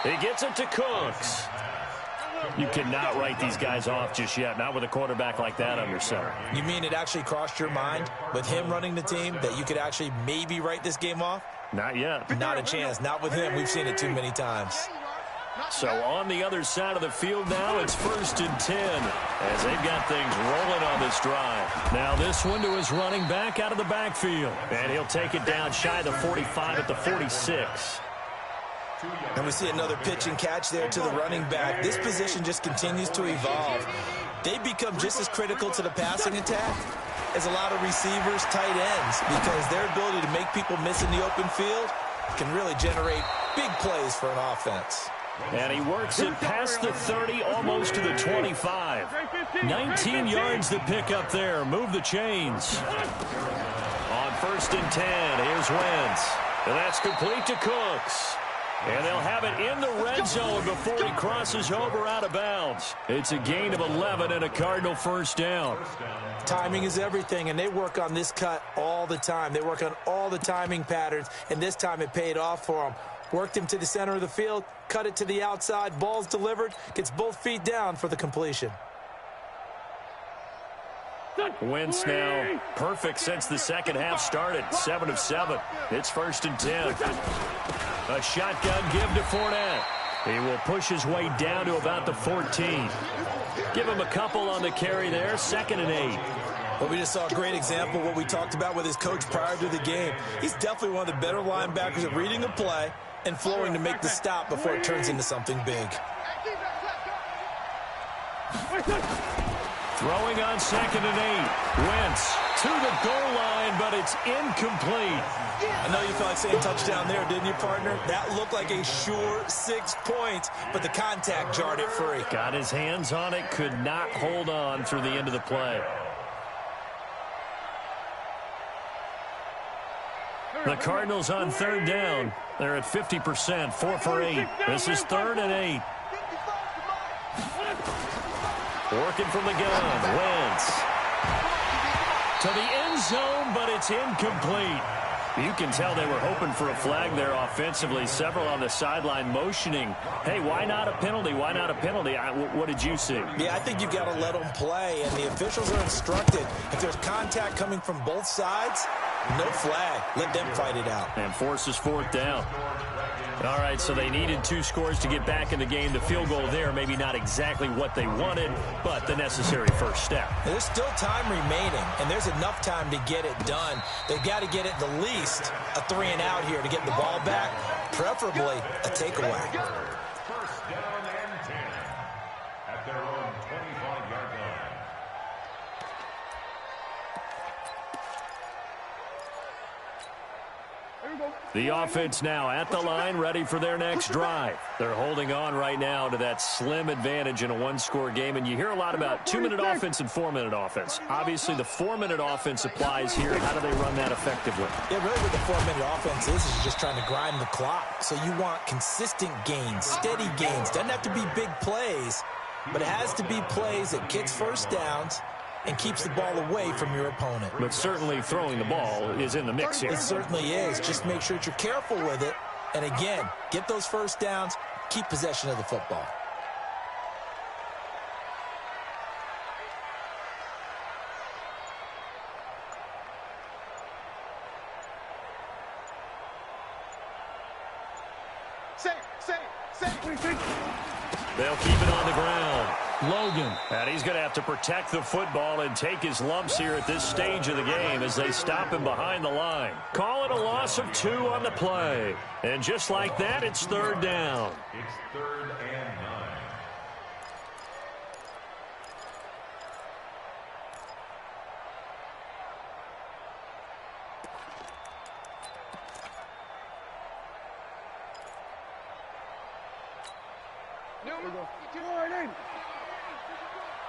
A: He gets it to Cooks. You cannot write these guys off just yet, not with a quarterback like that under center.
C: You mean it actually crossed your mind with him running the team that you could actually maybe write this game off?
A: Not yet.
C: Not a chance. Not with him. We've seen it too many times.
A: So on the other side of the field now, it's 1st and 10 as they've got things rolling on this drive. Now this one to his running back out of the backfield. And he'll take it down shy of the 45 at the 46.
C: And we see another pitch and catch there to the running back. This position just continues to evolve. They become just as critical to the passing attack as a lot of receivers, tight ends, because their ability to make people miss in the open field can really generate big plays for an offense.
A: And he works it past the 30, almost to the 25. 19 yards to pick up there. Move the chains. On 1st and 10, here's Wentz. And that's complete to Cooks. And they'll have it in the red zone before he crosses over out of bounds. It's a gain of 11 and a Cardinal first down.
C: Timing is everything, and they work on this cut all the time. They work on all the timing patterns, and this time it paid off for them. Worked him to the center of the field, cut it to the outside, ball's delivered, gets both feet down for the completion.
A: Wentz now perfect since the second half started. 7 of 7. It's 1st and 10. A shotgun give to Fournette. He will push his way down to about the 14. Give him a couple on the carry there. 2nd and 8.
C: Well, we just saw a great example of what we talked about with his coach prior to the game. He's definitely one of the better linebackers at reading a play and flowing to make the stop before it turns into something big.
A: Throwing on 2nd and 8. Wentz to the goal line, but it's incomplete.
C: I know you felt like saying touchdown there, didn't you, partner? That looked like a sure 6 points, but the contact jarred it free.
A: Got his hands on it, could not hold on through the end of the play. The Cardinals on 3rd down. They're at 50%, 4 for 8. This is 3rd and 8. Working from the gun, Wentz. To the end zone, but it's incomplete. You can tell they were hoping for a flag there offensively. Several on the sideline motioning, hey, why not a penalty? Why not a penalty? What did you see?
C: Yeah, I think you've got to let them play, and the officials are instructed. If there's contact coming from both sides, no flag. Let them fight it out.
A: And forces 4th down. All right, so they needed 2 scores to get back in the game. The field goal there, maybe not exactly what they wanted, but the necessary first step.
C: There's still time remaining, and there's enough time to get it done. They've got to get at the least a 3 and out here to get the ball back, preferably a takeaway.
D: 1st down and 10 at their own 25-yard line.
A: The offense now at the line, ready for their next drive. They're holding on right now to that slim advantage in a 1-score game, and you hear a lot about 2-minute offense and 4-minute offense. Obviously, the 4-minute offense applies here. How do they run that effectively?
C: Yeah, really what the 4-minute offense is just trying to grind the clock. So you want consistent gains, steady gains. Doesn't have to be big plays, but it has to be plays that gets first downs and keeps the ball away from your opponent.
A: But certainly throwing the ball is in the mix here.
C: It certainly is. Just make sure that you're careful with it. And again, get those first downs, keep possession of the football.
A: They'll keep it on the ground. Logan. And he's going to have to protect the football and take his lumps here at this stage of the game as they stop him behind the line. Call it a loss of 2 on the play. And just like that, it's 3rd down.
D: It's 3rd and 9.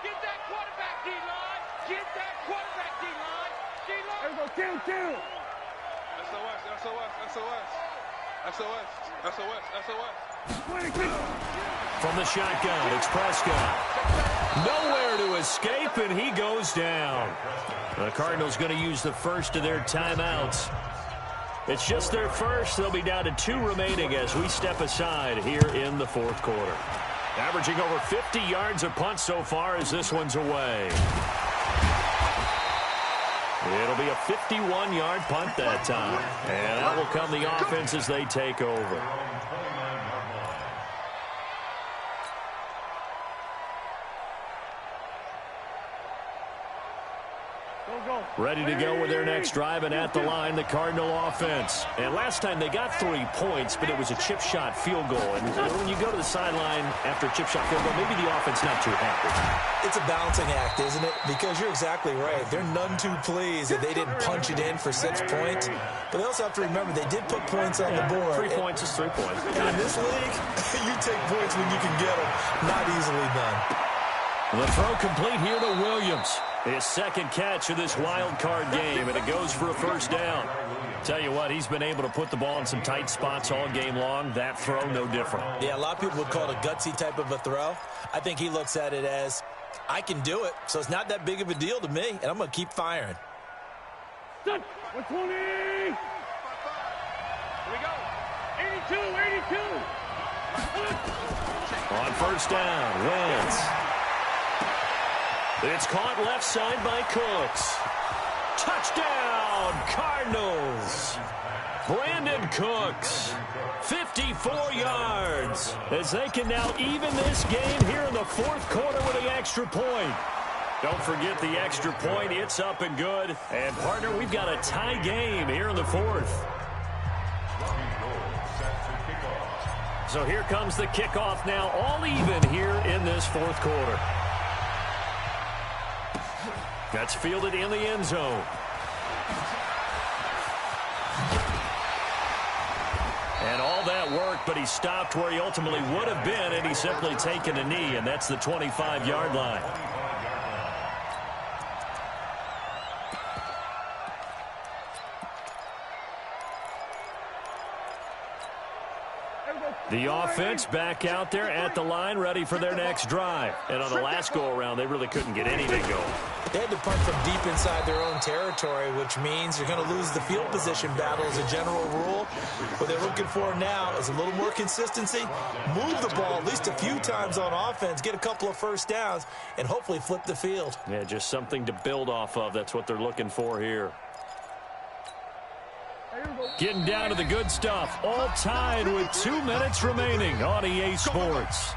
E: Get that quarterback, D-line. Get that quarterback, D-line. D-line. There we go, 2.
A: From the shotgun, it's Prescott. Nowhere to escape, and he goes down. The Cardinals going to use the first of their timeouts. It's just their first. They'll be down to 2 remaining as we step aside here in the fourth quarter. Averaging over 50 yards a punt so far as this one's away. It'll be a 51-yard punt that time. And that will come the offense as they take over. Ready to go with their next drive, and at the line, the Cardinal offense. And last time they got 3 points, but it was a chip shot field goal. And when you go to the sideline after a chip shot field goal, maybe the offense not too happy.
C: It's a balancing act, isn't it? Because you're exactly right. They're none too pleased that they didn't punch it in for 6 points. But they also have to remember they did put points on the board.
A: 3 points is 3 points.
C: And in this league, you take points when you can get them. Not easily done.
A: The throw complete here to Williams. His second catch of this wild card game, and it goes for a first down. Tell you what, he's been able to put the ball in some tight spots all game long. That throw, no different.
C: Yeah, a lot of people would call it a gutsy type of a throw. I think he looks at it as, I can do it, so it's not that big of a deal to me, and I'm going to keep firing.
E: 120! Here we go. 82!
A: On first down, Wentz. It's caught left side by Cooks. Touchdown, Cardinals. Brandon Cooks, 54 yards, as they can now even this game here in the fourth quarter with the extra point. Don't forget the extra point. It's up and good. And, partner, we've got a tie game here in the fourth. So here comes the kickoff now, all even here in this fourth quarter. That's fielded in the end zone. And all that work, but he stopped where he ultimately would have been, and he's simply taken a knee, and that's the 25-yard line. The offense back out there at the line, ready for their next drive. And on the last go-around, they really couldn't get anything going.
C: They had to punt from deep inside their own territory, which means you're going to lose the field position battle as a general rule. What they're looking for now is a little more consistency, move the ball at least a few times on offense, get a couple of first downs, and hopefully flip the field.
A: Yeah, just something to build off of. That's what they're looking for here. Getting down to the good stuff. All tied with 2 minutes remaining on EA Sports.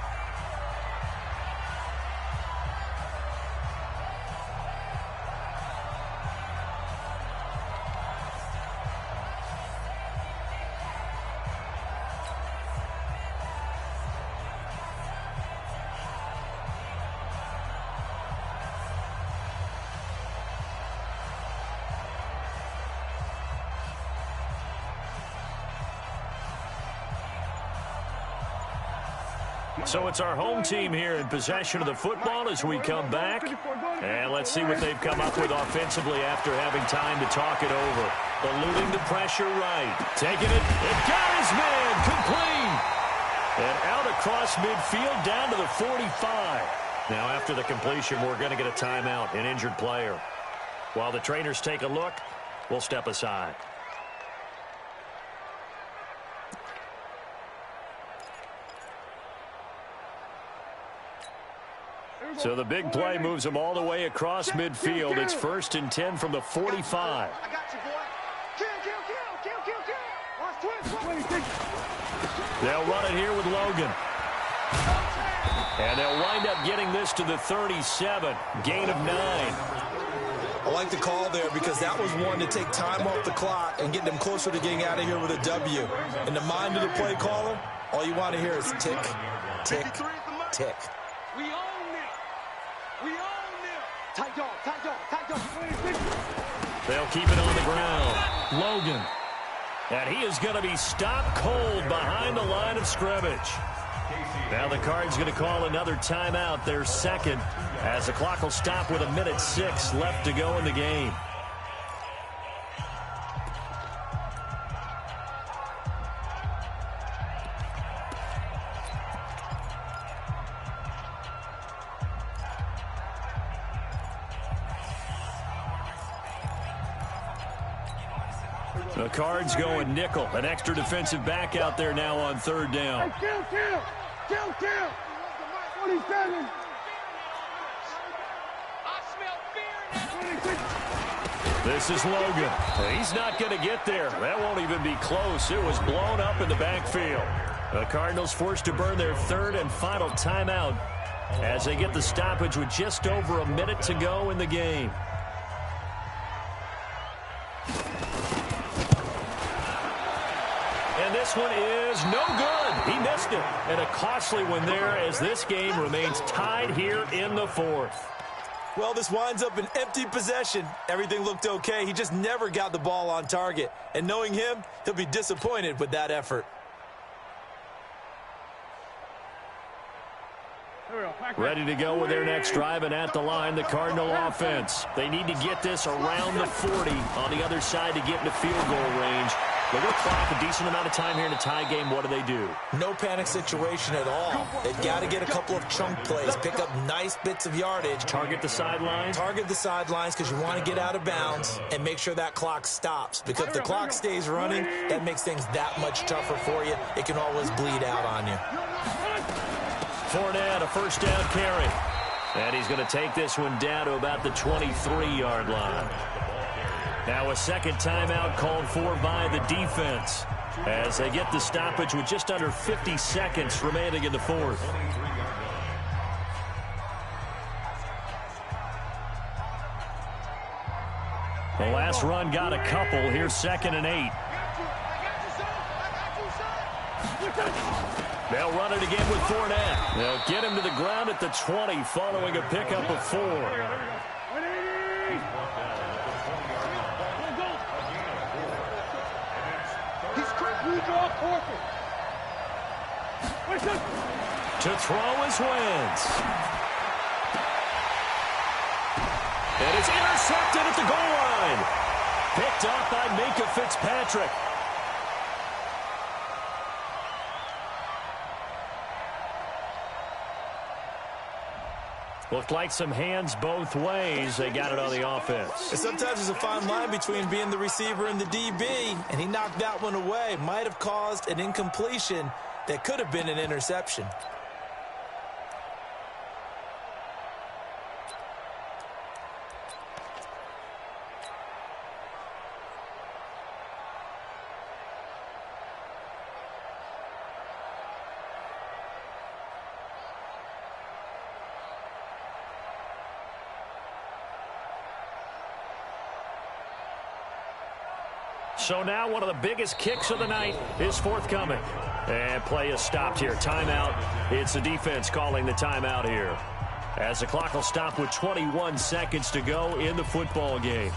A: So it's our home team here in possession of the football as we come back. And let's see what they've come up with offensively after having time to talk it over. Eluding the pressure right. Taking it. It got his man. Complete. And out across midfield down to the 45. Now after the completion, we're going to get a timeout, an injured player. While the trainers take a look, we'll step aside. So the big play moves them all the way across midfield. It's 1st and 10 from the 45.
E: I got you, boy. Kill.
A: They'll run it here with Logan. And they'll wind up getting this to the 37. Gain of 9.
C: I like the call there because that was one to take time off the clock and get them closer to getting out of here with a W. In the mind of the play caller, all you want to hear is tick, tick, tick.
E: We own them. We own them. Tight dog.
A: They'll keep it on the ground. Logan. And he is going to be stopped cold behind the line of scrimmage. Now the Cards going to call another timeout, their second, as the clock will stop with 1:06 left to go in the game. The Cards going nickel. An extra defensive back out there now on third down.
E: Hey, kill. 27.
A: This is Logan. He's not going to get there. That won't even be close. It was blown up in the backfield. The Cardinals forced to burn their third and final timeout as they get the stoppage with just over a minute to go in the game. And this one is no good. He missed it. And a costly one there as this game remains tied here in the fourth.
C: Well, this winds up an empty possession. Everything looked okay. He just never got the ball on target. And knowing him, he'll be disappointed with that effort.
A: Ready to go with their next drive, and at the line, the Cardinal offense. They need to get this around the 40 on the other side to get into field goal range. But with clock, a decent amount of time here in a tie game, what do?
C: No panic situation at all. They've got to get a couple of chunk plays, pick up nice bits of yardage.
A: Target the sidelines?
C: Target the sidelines because you want to get out of bounds and make sure that clock stops. Because if the clock stays running, that makes things that much tougher for you. It can always bleed out on you.
A: Fournette, a first down carry. And he's going to take this one down to about the 23-yard line. Now a second timeout called for by the defense as they get the stoppage with just under 50 seconds remaining in the fourth. The last run got a couple. Here's 2nd and 8. They'll run it again with Fournette. They'll get him to the ground at the 20 following a pickup of 4. To throw is Wentz. And it's intercepted at the goal line. Picked up by Minkah Fitzpatrick. Looked like some hands both ways. They got it on the offense.
C: And sometimes there's a fine line between being the receiver and the DB, and he knocked that one away. Might have caused an incompletion that could have been an interception.
A: So now one of the biggest kicks of the night is forthcoming. And play is stopped here. Timeout. It's the defense calling the timeout here, as the clock will stop with 21 seconds to go in the football game.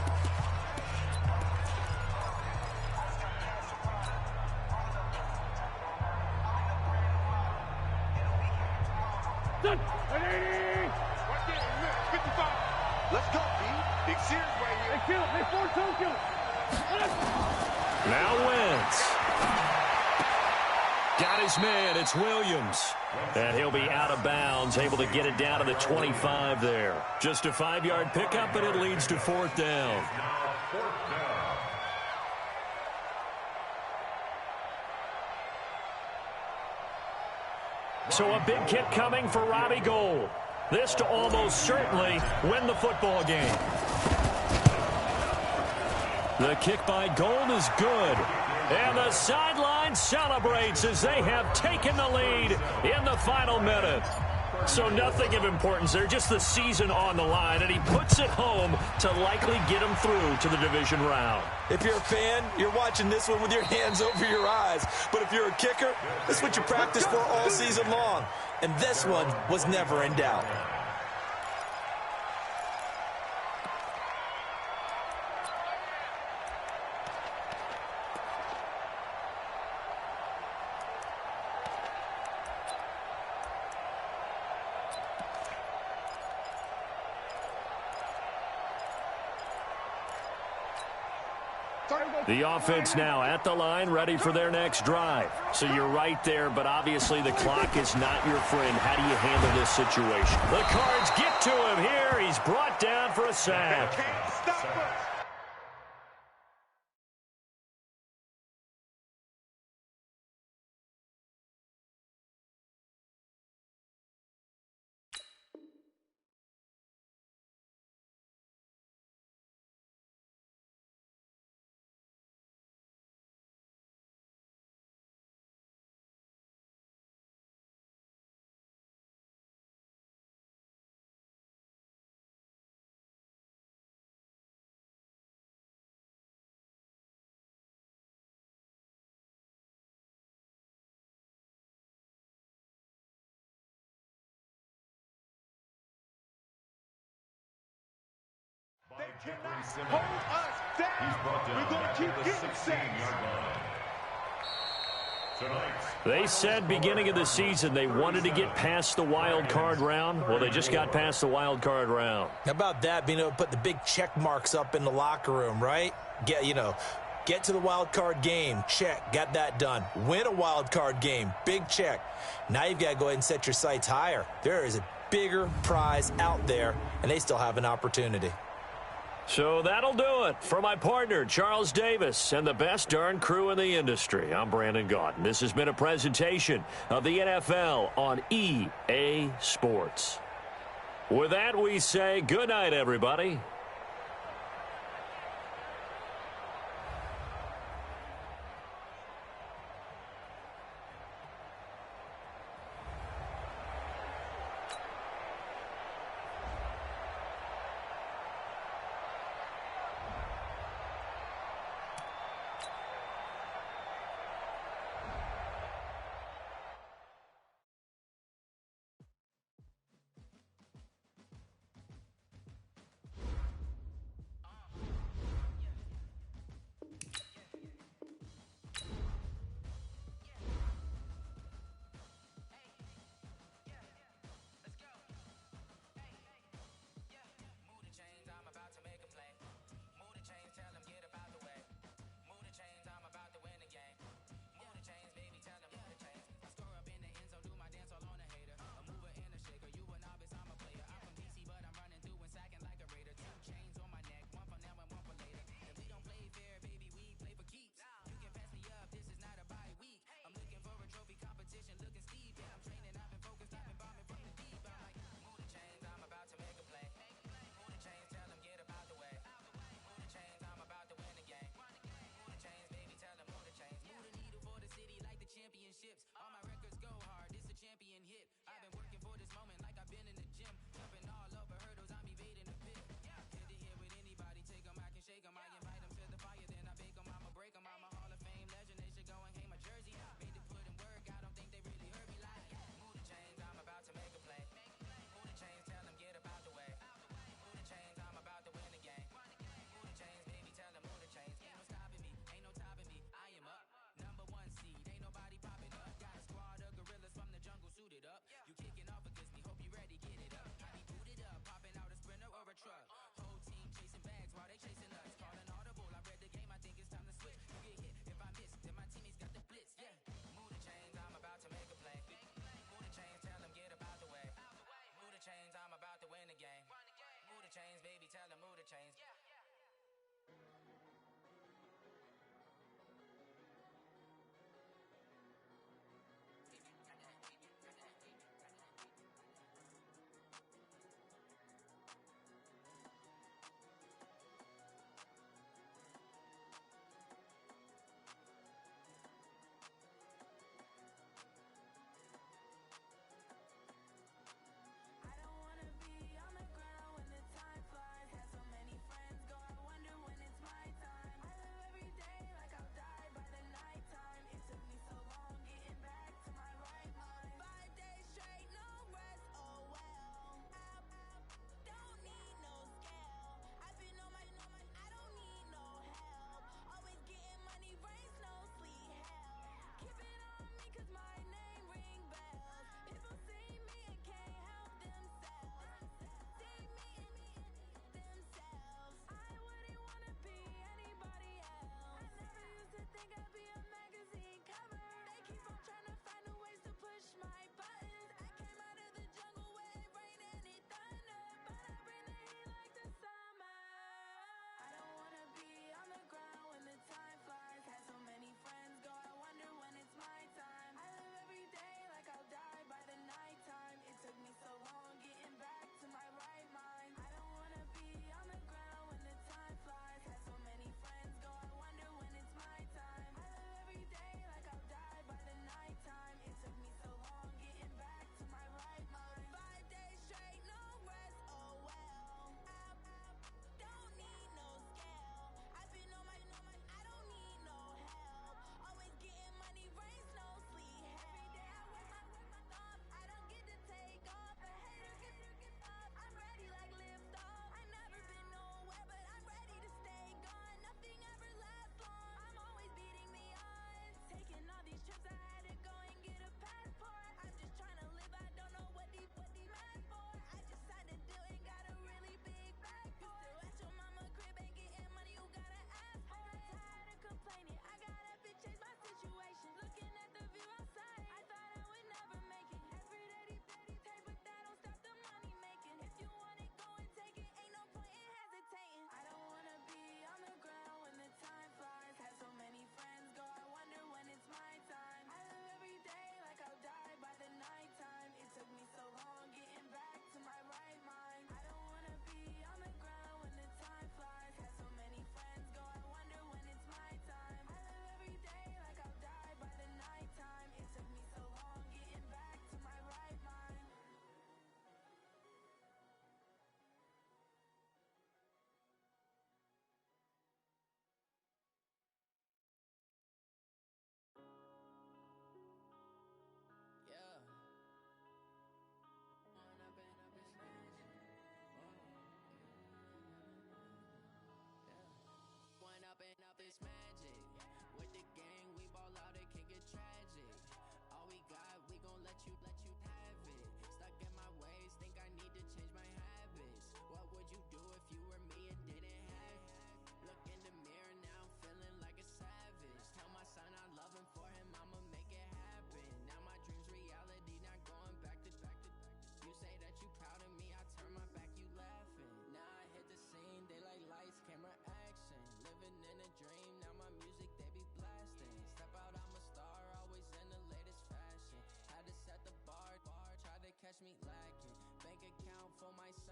E: Let's go, B. Big series right here. They kill it. They force Tokyo.
A: Now Wentz. Got his man. It's Williams. And he'll be out of bounds, able to get it down to the 25 there. Just a 5-yard pickup, and it leads to 4th down. So a big kick coming for Robbie Gould. This to almost certainly win the football game. The kick by Gould is good. And the sideline celebrates as they have taken the lead in the final minute. So nothing of importance there, just the season on the line. And he puts it home to likely get him through to the division round.
C: If you're a fan, you're watching this one with your hands over your eyes. But if you're a kicker, this is what you practice for all season long. And this one was never in doubt.
A: The offense now at the line, ready for their next drive. So you're right there, but obviously the clock is not your friend. How do you handle this situation? The Cards get to him here. He's brought down for a sack.
E: cannot hold us down. We're going to keep getting sacks.
A: They said beginning of the season they wanted to get past the wild card round. Well, they just got past the wild card round.
C: How about that, being able to put the big check marks up in the locker room, right? Get to the wild card game, check, got that done. Win a wild card game, big check. Now you've got to go ahead and set your sights higher. There is a bigger prize out there, and they still have an opportunity.
A: So that'll do it for my partner, Charles Davis, and the best darn crew in the industry. I'm Brandon Gaudin. This has been a presentation of the NFL on EA Sports. With that, we say good night, everybody.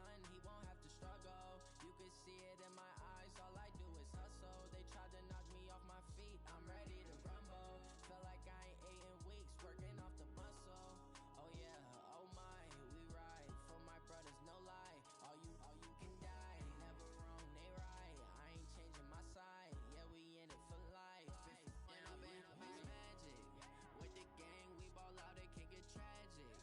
F: son, he won't have to struggle. You can see it in my eyes, all I do is hustle. They tried to knock me off my feet, I'm ready to rumble. Felt like I ain't ate in weeks, working off the muscle. Oh yeah, oh my, we ride for my brothers, no lie. All you can die, never wrong, they right. I ain't changing my side, yeah, we in it for life. And I've been magic. With the gang, we ball out, it can get tragic.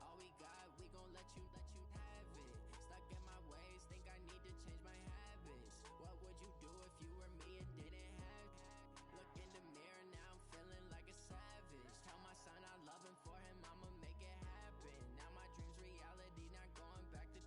F: All we got, we gon' let you have it. Stuck in my ways, think I need to change my habits. What would you do if you were me and didn't have it? Look in the mirror, now I'm feeling like a savage. Tell my son I love him, for him I'ma make it happen. Now my dream's reality, not going back to.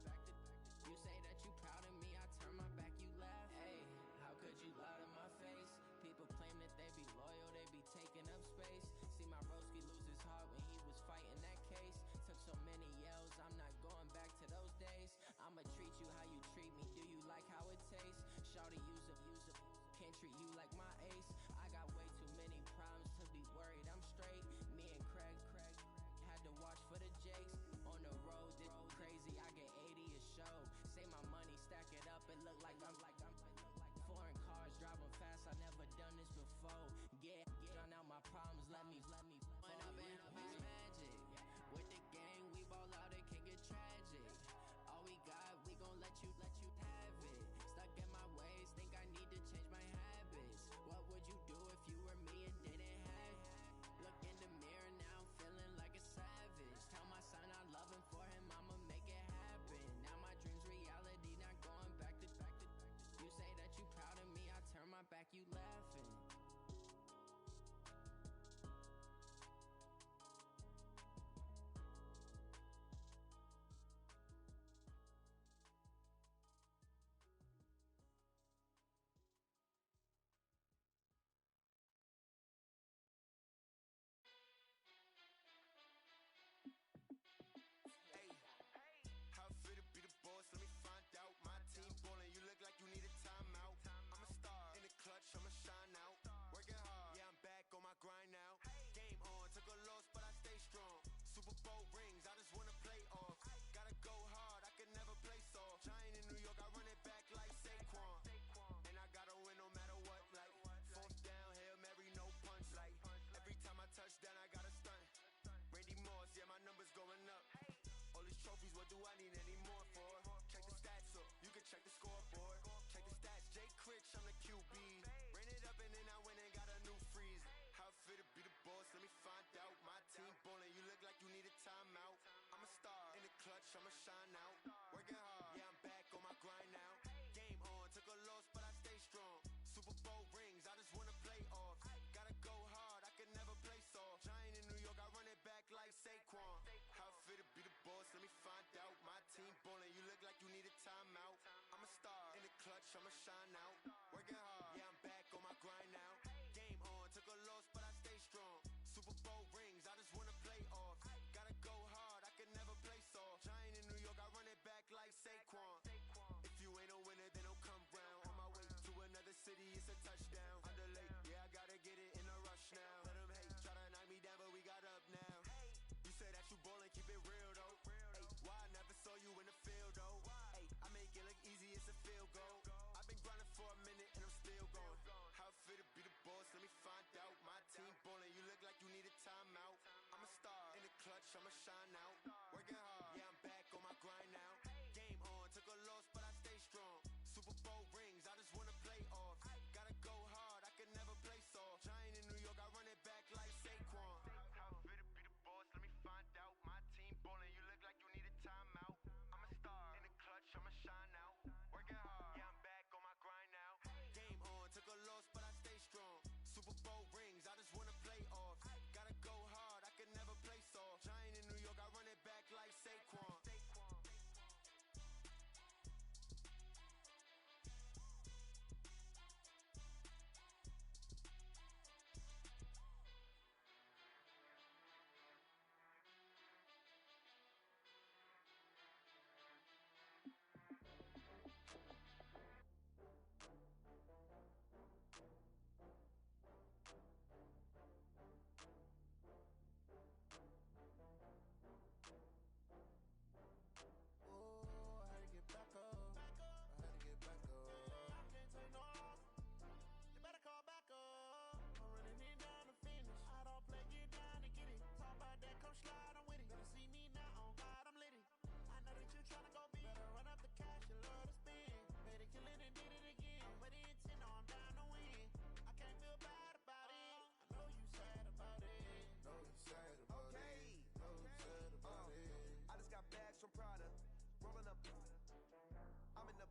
F: You say that you proud of me, I turn my back, you laugh. Hey, how could you lie to my face? People claim that they be loyal, they be taking up space. See my broski lose his heart when he was fighting that case. Took so many yells, I'm not going back to those days. I'ma treat you how you treat me, do you like how it tastes? Shawty, use a can't treat you like my ace. I got way too many problems to be worried, I'm straight. Me and Craig had to watch for the Jakes. On the road, this crazy, I get 80 a show. Say my money, stack it up, it look like I'm foreign cars, driving fast, I never done this before. Get drown out my problems, let me when I've been magic. With the gang, we ball out, it can get tragic. All we got, we gon' let you have it. Stuck in my ways, think I need to change my habits. What would you do if you were me and didn't have it? Look in the mirror, now I'm feeling like a savage. Tell my son I love him, for him I'ma make it happen. Now my dream's reality, not going back to. You say that you proud of me, I turn my back, you laughing.
G: How I feel to be the boss, let me find out. My team ballin', you look like you need a timeout. I'm a star, in the clutch, I'ma shine out. Working hard, yeah, I'm back on my grind now. Game on, took a loss, but I stay strong. Super Bowl rings, I just wanna play off. Gotta go hard, I can never play soft. Giant in New York, I run it back like Saquon. And I gotta win no matter what, like fourth down, Hail Mary, no punch. Like every time I touch down, I gotta stunt. Randy Moss, yeah, my numbers going up. All these trophies, what do I need any more for? Check the stats up, you can check the scoreboard. Check the stats, Jake Critch, I'm the QB. Ran it up and then I went and got a new freeze. How it feel to be the boss, let me find out. My team ballin', you look like you need a timeout. I'm a star, in the clutch, I'ma shine out. Working hard, yeah, I'm back on my grind now. Game on, took a loss, but I stay strong. Super Bowl rings, I just wanna play off. Gotta go hard, I can never play soft. Giant in New York, I run it back like Saquon. How it feel to be the boss, let me find out. My team ballin', you look like you need a timeout. I'm a star, in the clutch, I'ma shine out. Working hard, yeah, I'm back on my grind now. Game on, took a loss, but I stay strong. Super Bowl rings, I just wanna play off. Gotta go hard, I can never play soft. Giant in New York, I run it back like Saquon. If you ain't a winner, then don't come round. On my way to another city, it's a touchdown. Underlay, yeah, I gotta get it in a rush now. Let them hate, try to knock me down, but we got up now. You say that you ballin', keep it real though. Ay, why I never saw you in the field though? Ay, I make it look easy, it's a field goal. I've been grinding for a minute and I'm still going. How it feel to be the boss, let me find out. My team ballin', you look like you need a timeout. I'm a star, in the clutch, I'ma shine out. Working hard, yeah, I'm back on my grind now. Game on, took a loss, but I stay strong. Super Bowl rings, I just wanna play off. Gotta go hard, I can never play soft. Giant in New York, I run it back like Saquon. How it feel to be the boss, let me find out. My team ballin', you look like you need a timeout. I'm a star, in the clutch, I'ma shine out. Working hard, yeah, I'm back on my grind now. Game on, took a loss, but I stay strong. Super Bowl rings, I just wanna play off. Gotta go hard, I can never play soft. Giant in New York, I run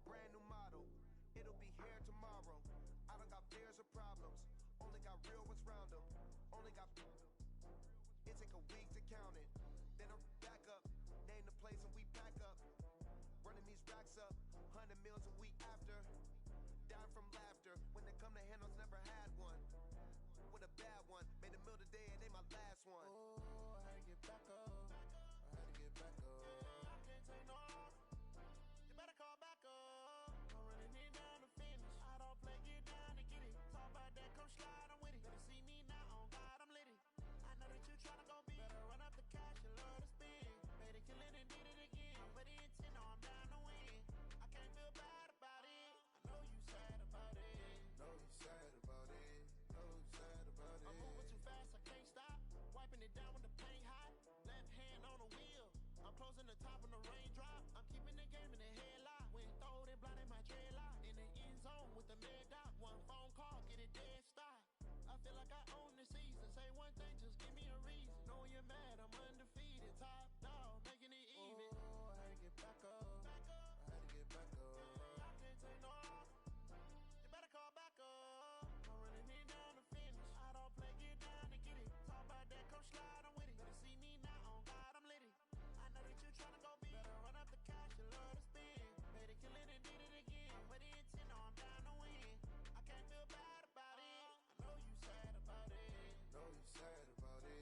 G: brand new model. It'll be here tomorrow. I don't got fears or problems. Only got real ones round them. Only got... It take a week to count it. Then I'm back up. Name the place and we pack up. Running these racks up. 100 meals a week after. Down from laughter. When they come to handles, never had one. With a bad one. Made a meal today and they my last one.
H: Oh, I had to get back up. I had to get back up. I can't take no loss. You better call back up. I'm running it down to finish. I don't play, get down and get it. Talk about that, come slide, I'm with it. Better see me now, on God, I'm lit it. I know that you tryna go big. Better run up the cash, you love to spend. Made it, kill it, and did it again. But the intent, no, I'm down to win. I can't feel bad about it. I know you sad about it.
G: Know you sad about it. Know you sad about it.
H: I'm moving too fast, I can't stop. Wiping it down when the paint hot. Left hand on the wheel. I'm closing the top when the raindrop. I'm keeping the game in the headlock. When throwed and blinded my dreadlock. In the end zone with the mad dot. One phone call, get it dead stop. I feel like I own the season. Say one thing, just give me a reason. Knowing you're mad, I'm undefeated. Top dog, making it even.
G: Oh, I had to get back up. I had to get back up.
H: I can't take no loss. You better call back up. I'm running it down to finish. I don't play, get down and get it. Talk about that, come slide, I'm with it. Better see me now, on God, I'm lit it. I know that you tryna go big. Better run up the cash, you love to spend. Made it, kill it, and did it again. But the intent, no, I'm down to win. I can't feel bad about it. I know you sad about it.
G: Know you sad about it.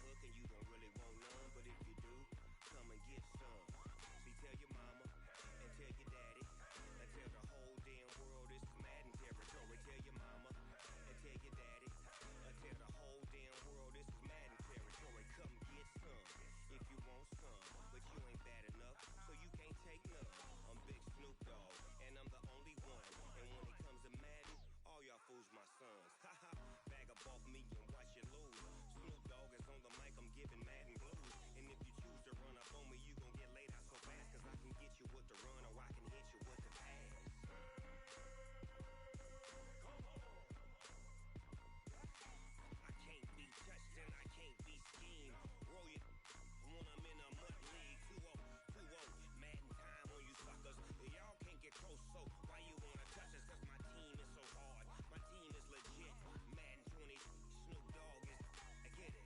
G: hook and you don't really want none, but if you do, come and get some. See, tell your mama and tell your daddy and tell the whole damn world this is Madden territory. Tell your mama and tell your daddy and tell the whole damn world this is Madden territory. Come get some if you want some, but you ain't bad enough, so you can't take none. I'm Big Snoop Dogg, and I'm the only one. And when it comes to Madden, all y'all fools my sons. Haha, bag up off me and watch you lose. Snoop Dogg is on the mic, I'm giving Madden blues. And if you choose to run up on me, you gon' get laid out so fast, cause I can get you with the run or I can hit you with the pass. I can't be touched and I can't be schemed. Roll you when I'm in a mud league. 2-0, 2-0, Madden time on you suckers. Y'all can't get close, so why you wanna touch us? Cause my team is so hard, my team is legit. Madden 20, Snoop Dogg is, I get it.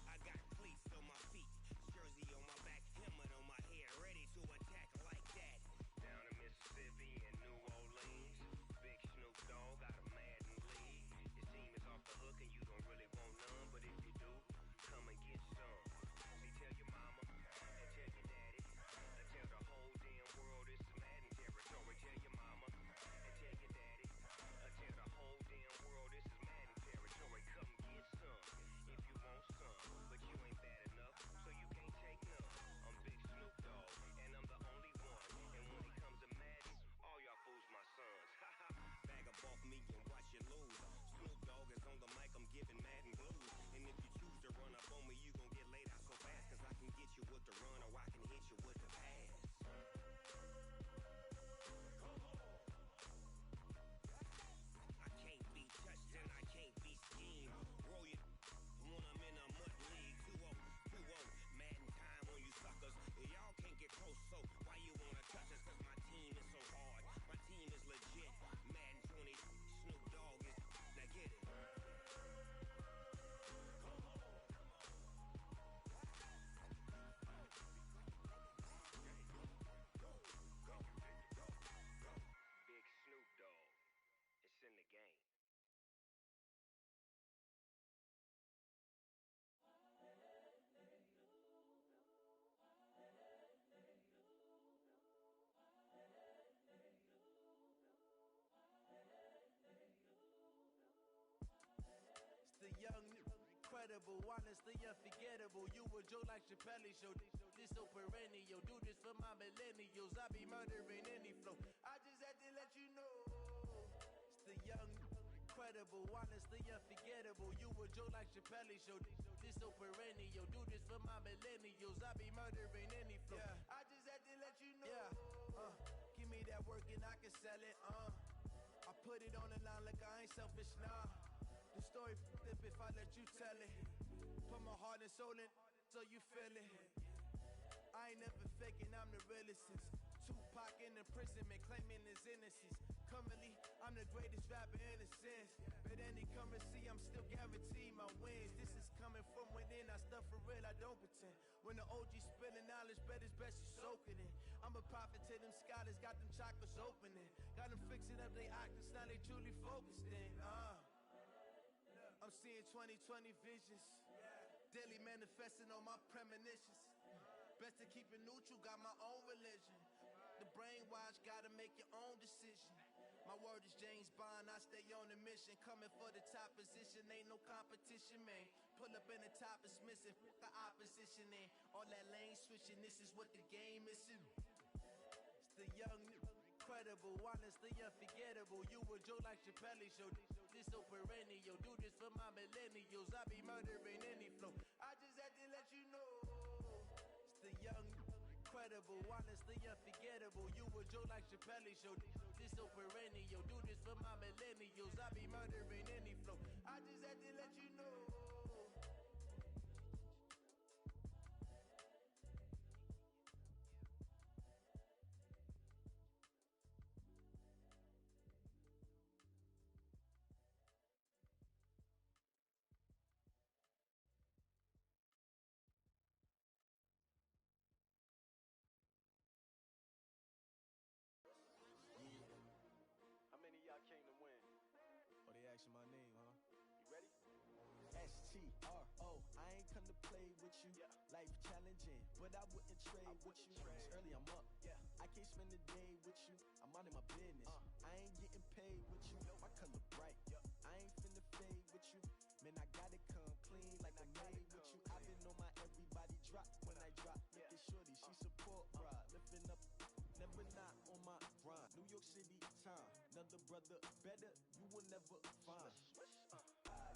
G: I got cleats on my feet, jersey on my back, helmet on my head, ready to attack like that. Down in Mississippi and New Orleans, Big Snoop Dogg got a Madden league. Your team is off the hook and you don't really want none, but if you do, come and get some. See, tell your mama and tell your daddy and tell the whole damn world this is Madden territory. Tell your mama and tell your daddy and tell the whole damn world this is Madden territory. Come get some if you want some, but you ain't bad enough, so you can't take none. I'm Big Snoop Dogg, and I'm the only one. And when it comes to Madden, all y'all fools my sons. Haha, bag up off me and watch you lose. Snoop Dogg is on the mic, I'm giving Madden blues. And if you choose to run up on me, you gon' get laid out so fast, cause I can get you with the run or I can hit you with the pass. I can't be touched and I can't be schemed. Roll you when I'm in a mud league. 2-0, 2-0, Madden time on you suckers. Y'all can't get close, so why you wanna touch us? Cause my team is so hard, my team is legit. Madden 20, Snoop Dogg is, now get it. Big Snoop Dogg, it's in the game.
H: It's the young, incredible, honestly unforgettable. You a Joe like Chappelle show. This so perennial. Do this for my millennials. I be murdering any flow. I just had to let you know. It's the young, incredible, honestly unforgettable. You a Joe like Chappelle show. This so perennial. Do this for my millennials. I be murdering any flow. Yeah. I just had to let you know. Yeah. Give me that work and I can sell it. I put it on the line like I ain't selfish, nah. The story flip if I let you tell it. Put my heart and soul in so you feel it. I ain't never faking, I'm the realest since Tupac in imprisonment, claiming his innocence. Currently, I'm the greatest rapper in a sense. But any currency, I'm still guaranteed my wins. This is coming from within, I stuff for real, I don't pretend. When the OG spilling knowledge, bet it's best you soak it in. I'm a prophet to them scholars, got them chakras opening. Got them fixing up their octaves, now they truly focused in. I'm seeing 2020 visions. Daily manifesting on my premonitions. Best to keep it neutral, got my own religion. The brainwash, gotta make your own decision. My word is James Bond, I stay on the mission. Coming for the top position, ain't no competition, man. Pull up in the top is missing, the opposition in. All that lane switching, this is what the game is. It's the young, incredible, honestly unforgettable. You a Joe like Chappelle show. This so perennial. Do this for my millennials. I be murdering any flow. I just had to let you know. It's the young, incredible, honestly unforgettable. You a Joe like Chappelle show. This so perennial. Do this for my millennials. I be murdering any flow. I just had to let you know.
I: How many of y'all came to win?
H: Oh, they asking my name, huh?
C: You ready?
H: STRO, I ain't come to play with you. Life challenging, but I wouldn't trade with you. It's early, I'm up. I can't spend the day with you. I'm out of my business. I ain't getting paid with you. My color bright. I ain't finna fade with you. Man, I gotta come clean like I made with you. I've been on my everybody drop when I drop. Look at shorty, she support ride. Lifting up, never not on my grind. New York City time. Another brother better, you will never find.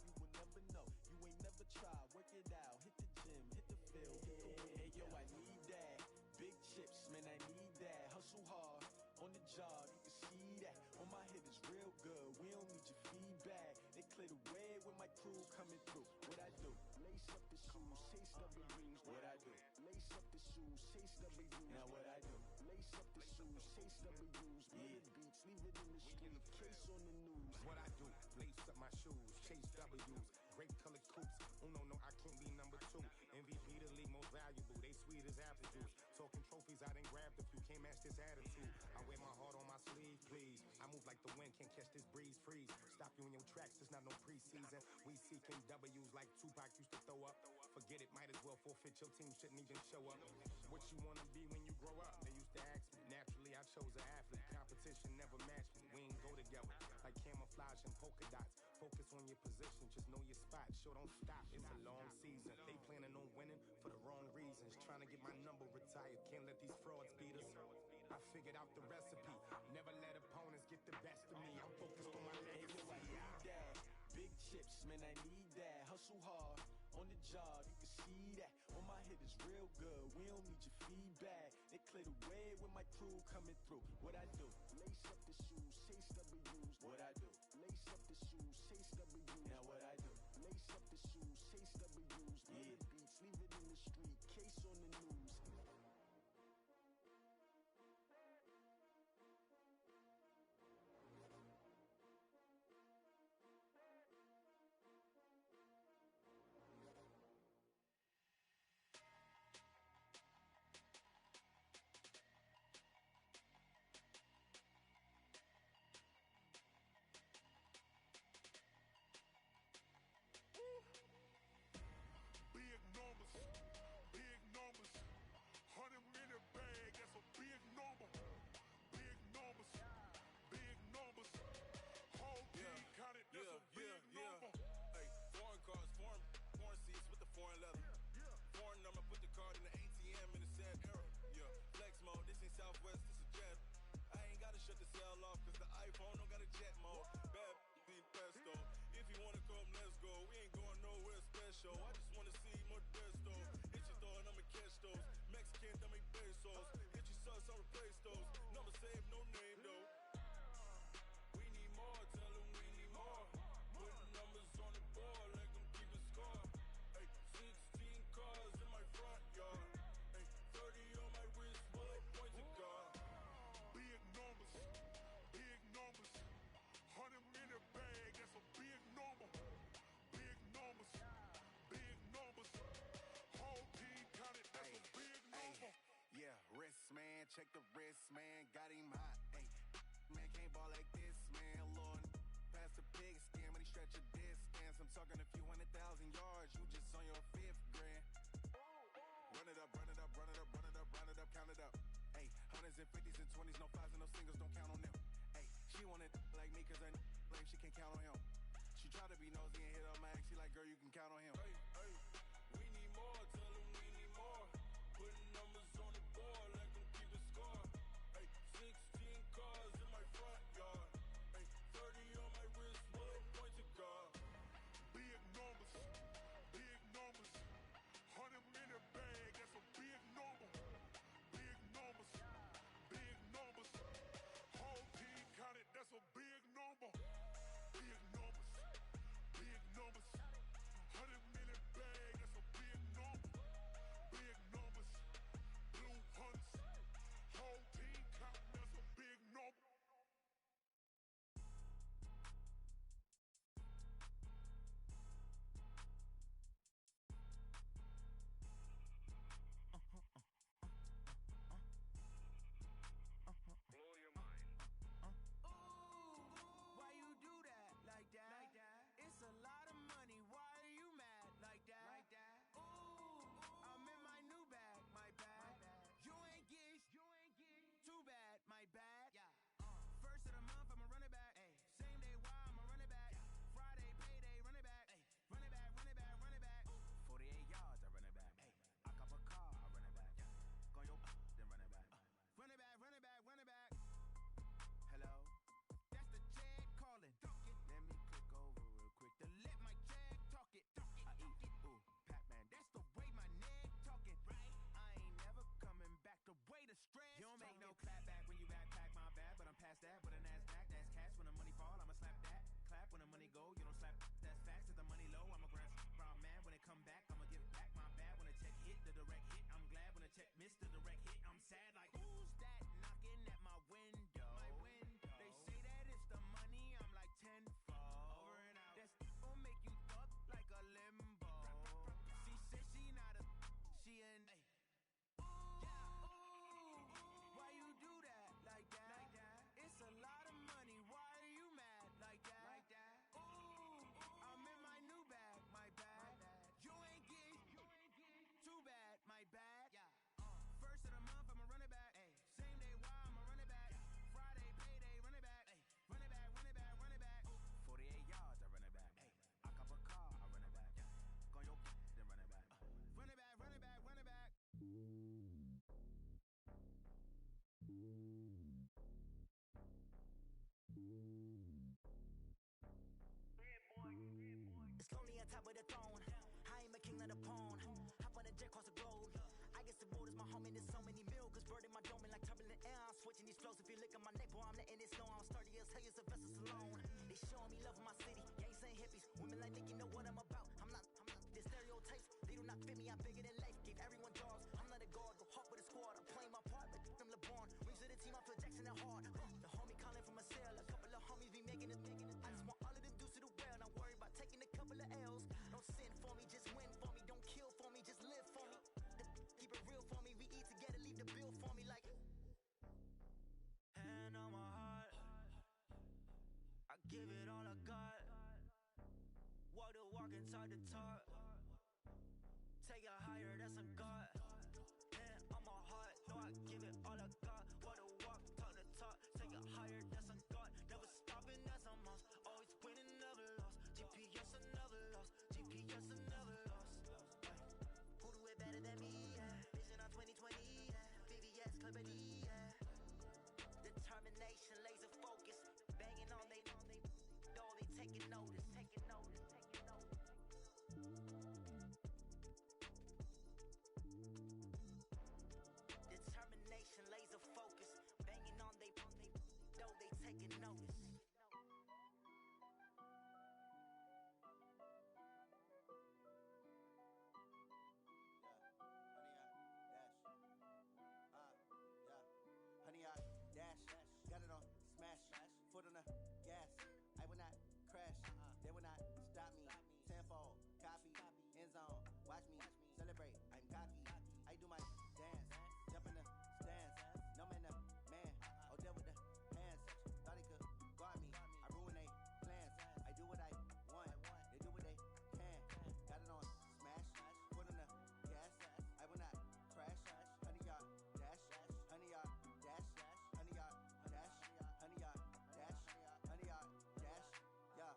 H: You will never know. You ain't never tried. Work it out. Hit the gym. Hit the field. Hit the Hey, yo, I need that. Big chips, man, I need that. Hustle hard. On the job, you can see that. On my head is real good. We don't need your feedback. They clear the way with my crew coming through. What I do? Lace up the shoes, chase W's. What I do? Lace up the shoes, chase W's. Now what I do? Lace up the shoes, chase W's. Murder beats, leave it in the street. Case on the news.
I: What I do? Lace up my shoes, chase W's. Great colored coops. Oh no, I can't be number 2. MVP the league most valuable. They sweet as apple juice. Talking trophies, I done grabbed a few. Can't match this attitude. I wear my heart on my sleeve, please. I move like the wind, can't catch this breeze, freeze. Stop you in your tracks, it's not no preseason. We seeking W's like Tupac used to throw up. Forget it, might as well forfeit. Your team shouldn't even show up. What you wanna be when you grow up? They used to ask me. Naturally, I chose an athlete. Competition never matched me. We ain't go together like camouflage and polka dots. Focus on your position, just know your spot. Sure, don't stop. It's a long season. They planning on winning for the wrong reasons. Trying to get my number retired. Can't let these frauds beat us. I figured out the recipe. Never let opponents get the best of me. I'm focused on my legacy.
H: I need that. Big chips, man, I need that. Hustle hard. On the job, you can see that. On my head is real good. We don't need your feedback. They clear the way with my crew coming through. What I do? Lace up the shoes, chase W's. What I do? Lace up the shoes, chase W's. Now what I do? Lace up the shoes, chase W's. Murder beats, leave it in the street. Case on the news.
J: Big numbers, 100 minute bag, that's a big number. Big numbers, whole team counted, that's a big number.
K: Hey, foreign cars, foreign seats with the foreign leather. Foreign number, put the card in the ATM in the sad era. Yeah, flex mode, this ain't Southwest, this is Jet. I ain't gotta shut the cell off, cause the iPhone don't got a jet mode. Bad pesto. If you wanna come, let's go. We ain't going nowhere special. I just wanna see Modesto. Hit your thought, I'ma catch those. Mexican, I make pesos. Hit your sus, I'll replace those. Number saved, no name though. We need more, tell them we need more. Putting numbers on the board, let them keep a score. Hey, 16 cars in my front yard. Hey, 30 on my wrist, bullet points of God.
J: Big numbers, 100 minute bag, that's a big number. Big numbers, whole team counted, that's a big number.
G: Yeah, wrist man, check the wrist man, got him hot. Ay, man can't ball like this, man. Lord, past the pig skin, when he stretch a distance. I'm talking a few 100,000 yards, you just on your 5th grand. Run it up, count it up. Ay, hundreds and 50s and 20s, no 5s and no singles, don't count on them. Ay, she want it like me, cause her lame, she can't count on him. She try to be nosy and hit up my ex, she like, girl, you can count on him.
K: Hey, we need more, tell them we need more. Putting numbers on the board, let them keep a score. Hey, 16 cars in my front yard. Hey, 30 on my wrist, bullet points of God.
J: Big numbers, 100 minute bag, that's a big number. Big numbers, whole team counted, that's a big number. Big numbers, 100 minute
L: focus, bird in my dome, and like turbulent air, I'm switching these flows. If you look at my neck, boy, I'm letting it snow. I'm sturdy as hell, as a vessel alone. They showing me love in my city, gangs and hippies. Women like Nicki know what I'm about. I'm not the stereotypes, they do not fit me. I'm bigger than life, gave everyone jobs. I'm not a guard, go hard with a squad. I'm playing my part, but them LeBron. Rings to the team, I feel Jackson and hard. The homie calling from a cell, a couple of homies be making it. I just want all of them dudes to do well. Not worry about taking a couple of L's. Don't sin for me, just win for me. Don't kill for me, just live for me. Keep it real for me, we eat together, leave the bill for me like. Hand on my heart, I give it all I got. Walk the walk and talk the talk. Take it higher, that's a God. Hand on my heart, no, I give it all I got. Walk the walk, talk the talk. Take it higher, that's a God. Never stopping, that's a must. Always winning, never lost. GPS, I never lost. GPS, I never lost. Who do it better than me? Yeah. Vision on 2020. Yeah. VVS, Clippity. Yeah. Determination, laser focus. Banging on they taking notice. Taking notice. Determination, laser focus. Banging on they taking notice.
M: Honey, I dash, got it on smash, foot on the gas. I will not crash, they will not stop me. Tenfold, copy, end zone, watch me celebrate. I'm cocky, I do my dance, jump in the stands. No man, the man, oh there with the hands. Thought he could guard me, I ruin they plans. I do what I want, they do what they can. Got it on smash, foot on the gas. I will not crash, honey, y'all dash, honey, y'all dash, honey, y'all dash, honey, y'all dash, honey, y'all dash, yeah.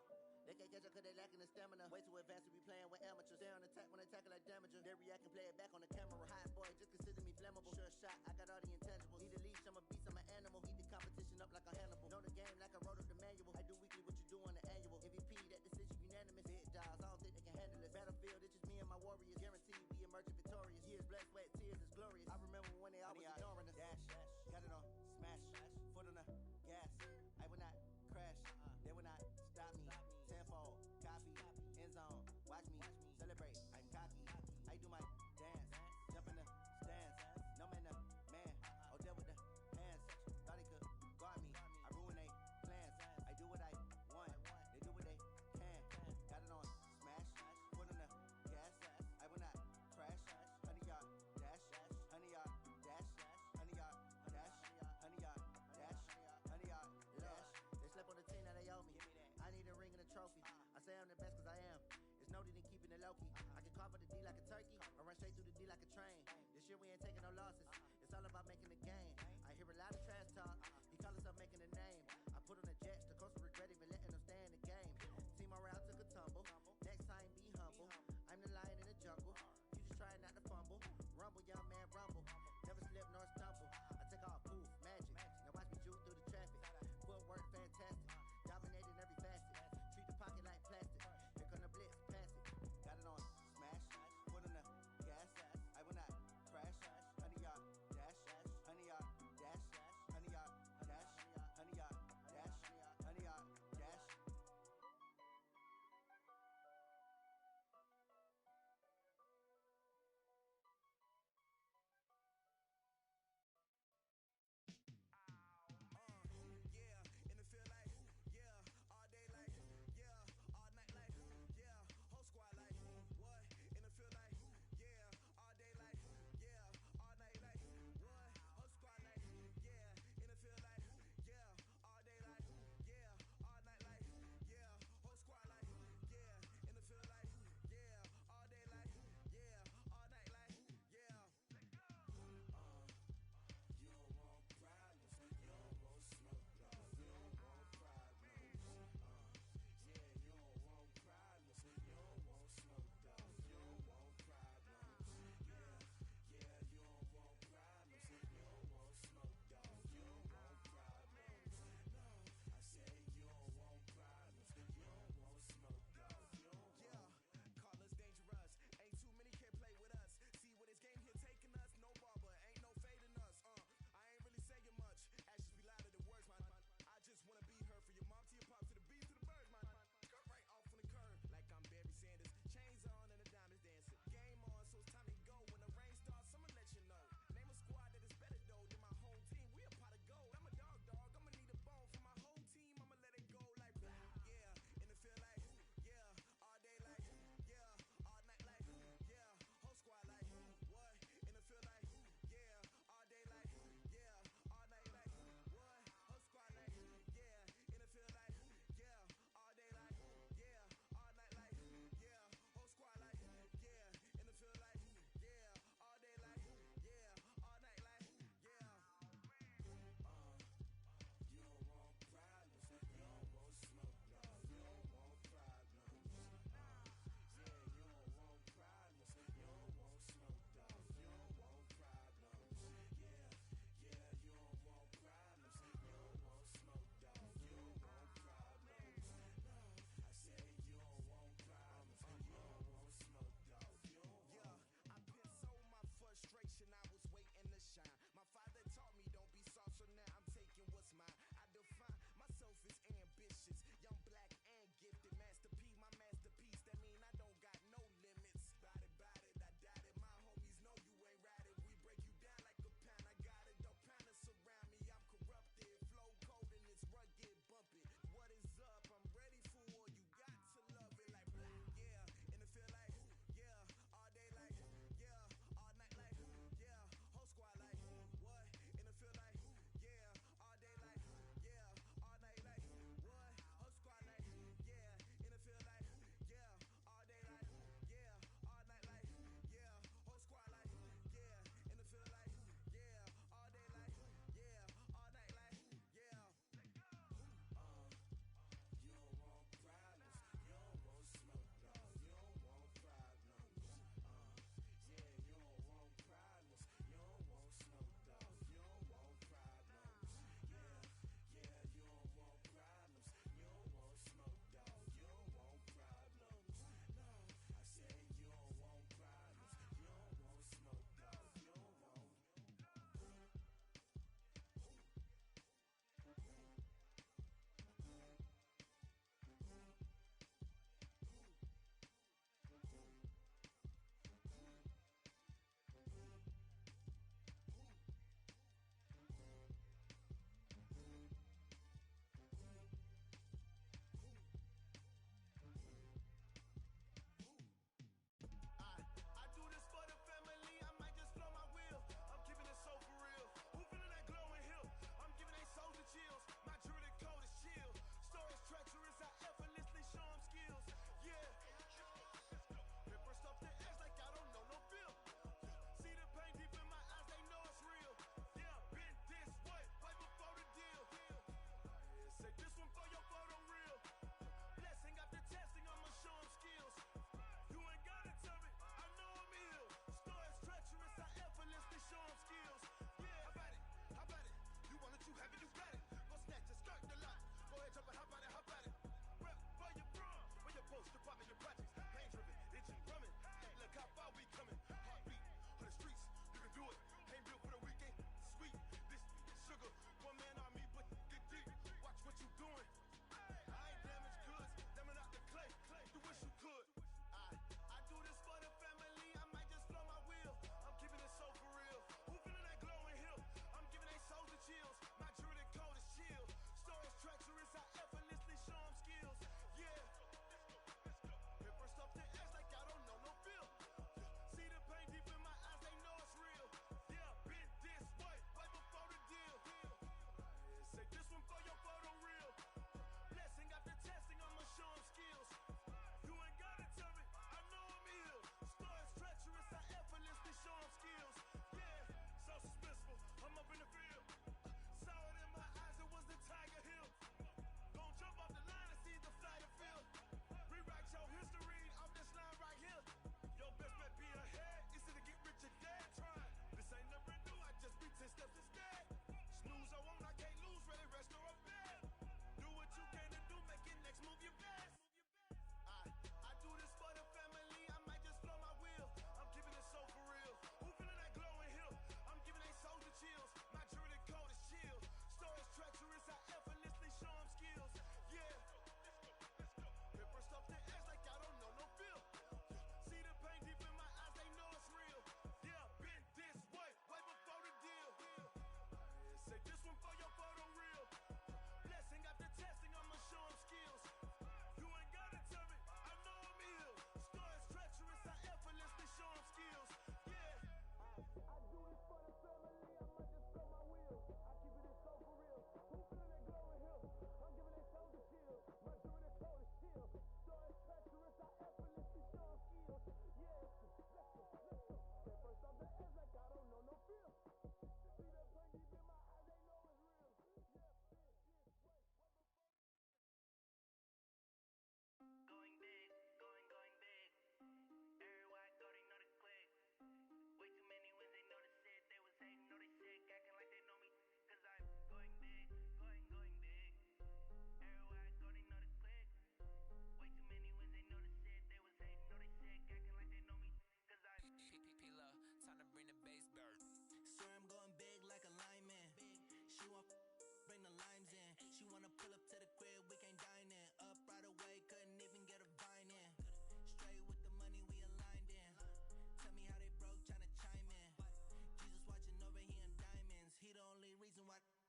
M: They can't catch up cause they lacking the stamina. Way too advanced to be playing with amateurs. Stay on attack when they tackle like damager. They react and play it back on the camera. Hot boy, just consider me flammable. Sure shot, I got all the intangibles. Need a leash, I'm a beast, I'm an animal. Eat the competition up like a Hannibal. Know the game like I wrote up the manual. I do weekly what you do on the annual. MVP, that decision unanimous. Big dials, I don't think they can handle it. Battlefield, it's just me and my warriors. Guaranteed we emerging victorious. Years, blood, sweat, tears, is glorious. I remember when they always ignoring us. Dash, got it on smash, foot on the gas. I will not crash, they will not stop me. Tenfold, copy, end zone, watch me celebrate. I'm cocky, I do my dance, jump in the stands. No man, the man,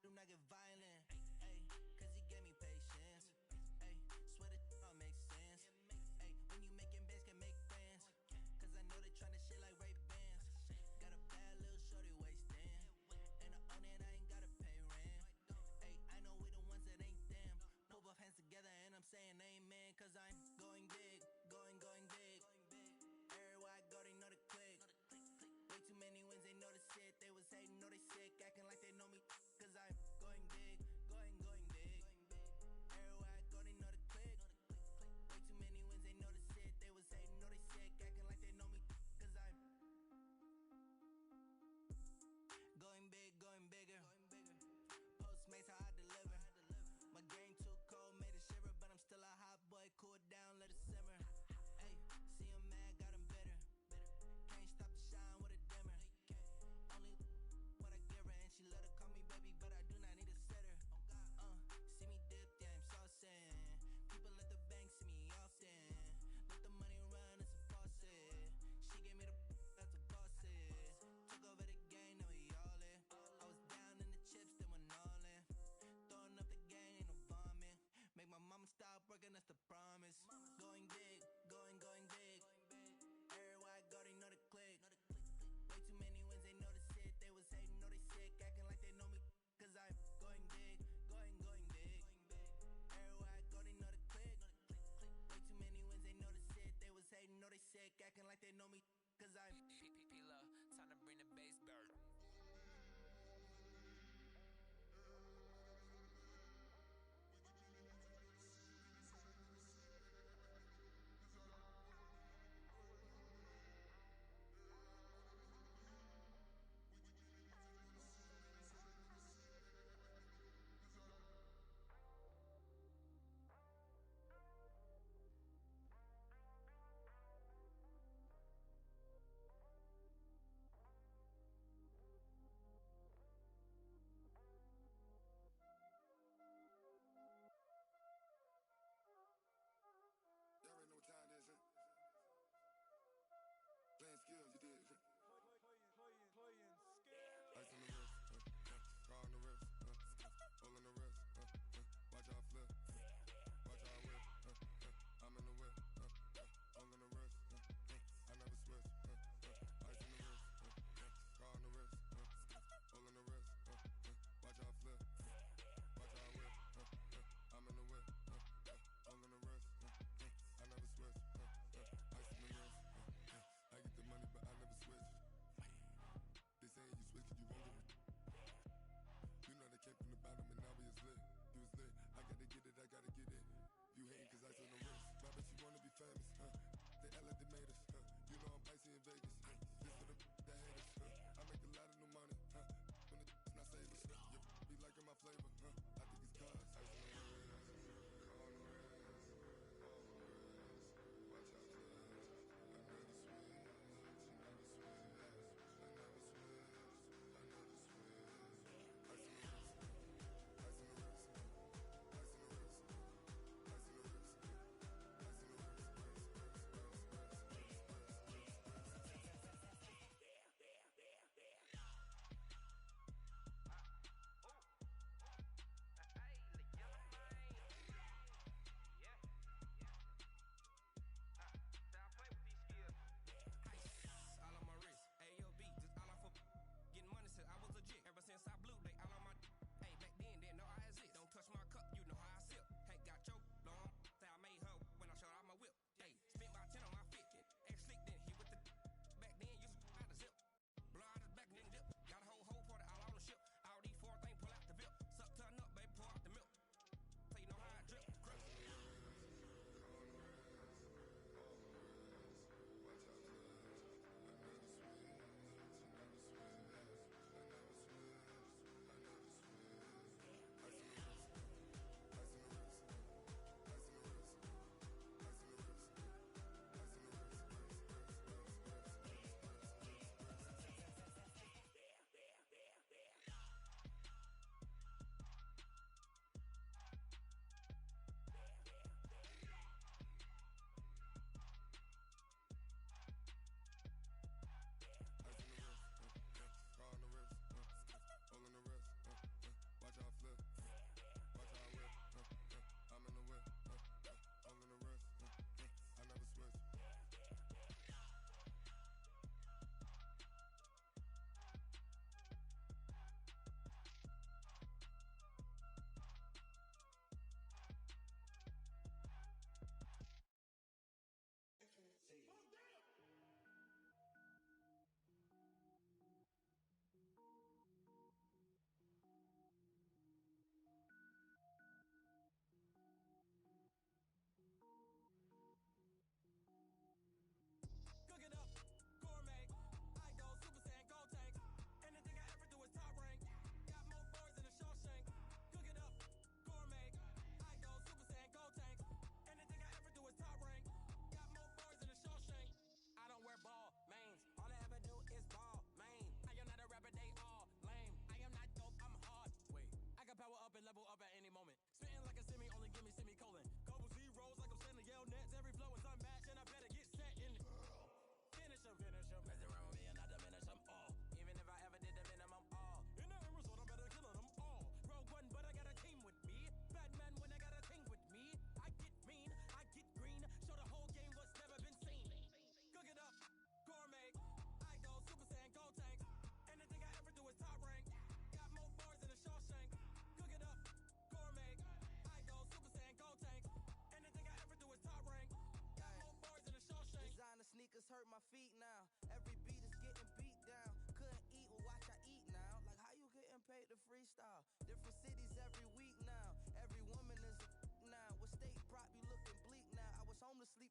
L: do not get violent. Ay, cause he gave me patience. Ay, swear that all makes sense. Ay, when you making bands, can make friends. Cause I know they tryna shit like Ray-Bans. Got a bad little shorty wasting. And I own it, I ain't gotta pay rent. Ay, I know we the ones that ain't them. Put both hands together and I'm saying amen. Cause I'm going big, going big. Everywhere I go, they know the click. Way too many wins, they know the shit. They was hating, know they sick, acting like they know me. Cause I'm going big, going big. Everywhere I go, they know the click. Way too many wins, they know the shit. They was hating, know they sick, acting like they know me. Cause I'm going big, going bigger. Postmates how I deliver. My game too cold, made it shiver, but I'm still a hot boy. Cool it down, let it simmer. Hey, see him mad, got him bitter. Can't stop the shine with a dimmer. Only what I give her, and she let her call me baby, but I do not need a sitter. See me dip, yeah, I'm saucing. People at the bank see me often. Let the money run, it's a faucet. She gave me the that's a boss it. Took over the game, now we all in. I was down in the chips, then went all in. Throwing up the gang, ain't no vomit. Make my mama stop working, that's the promise. Going big, going big. Everywhere I go, they know the click. Way too many wins, they know the shit. They was hating, know they sick, acting like they know me. Cause I'm going big, going big. Everywhere I go, they know the click. Way too many wins, they know the shit. They was hating, know they sick, acting like they know me. Cause I'm
F: P-P-P-Love, time to bring the bass bird.
J: Y'all already know what time it is, huh? Playing skills, you did.
I: Playing skills.
J: Ice on the wrist, car on the wrist, hole on the wrist, watch out flip, watch out whip, I'm in the whip, hole on the wrist, I never switch, ice on the wrist, car on the wrist, hole on the wrist, watch out flip, watch out whip, I'm in the whip, hole on the wrist, I never switch, ice on the wrist, I get the money but I never switch. They saying you switch it, you won't get it. You know they came from the bottom and now we is lit. You was lit, I gotta get it, I gotta get it. You hating cause ice on the wrist. Why bet you wanna be famous, huh? They act like they made us, huh? You know I'm icy in Vegas, This for the that hate us, I make a lot of new money, When the not savers, you be liking my flavor, I think it's cause ice on the wrist, car on the wrist, all on the wrist. Watch out for us, I never switch, I never switch.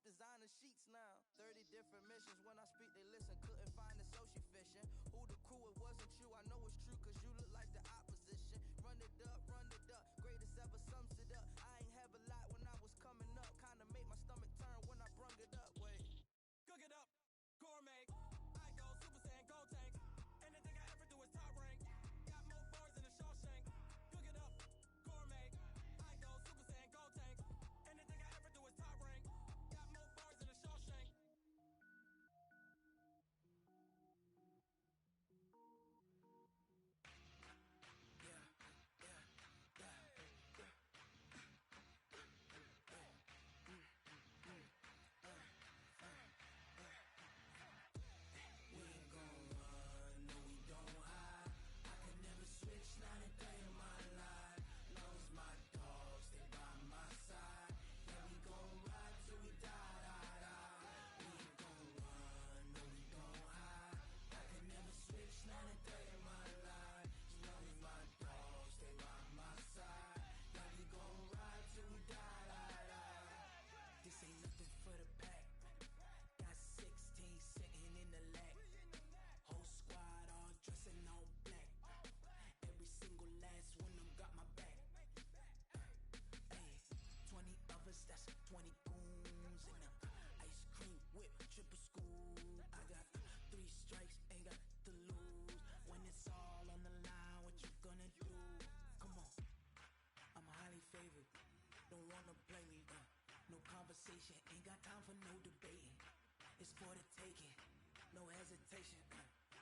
L: designer sheets now. 30 different missions. When I speak, they listen. Couldn't find the social fishing. Who the crew, it wasn't you. I know it's true, cause you look like the opposition. Run it up, greatest ever sums it up. I ain't have a lot when I was coming up. Kinda made my stomach turn when I brung it up. Wait.
N: Cook it up, gourmet. I go Super Saiyan, gold tank. Anything I ever do is top rank. Got more bars than a Shawshank. Cook it up, gourmet. I go Super Saiyan, gold tank. Anything I ever do is top rank. Got more bars than a Shawshank.
L: This ain't nothing for the pack. Got 16 sitting in the lag. Whole squad all dressing all black. Every single last one of them got my back. Ay, 20 of us, that's 20 goons. And ice cream whip, triple school. I got 3 strikes, ain't got to lose. When it's all on the line, what you gonna do? Come on, I'm highly favored. Don't wanna play me, no conversation, ain't got time for no debating. It's for the taking, no hesitation.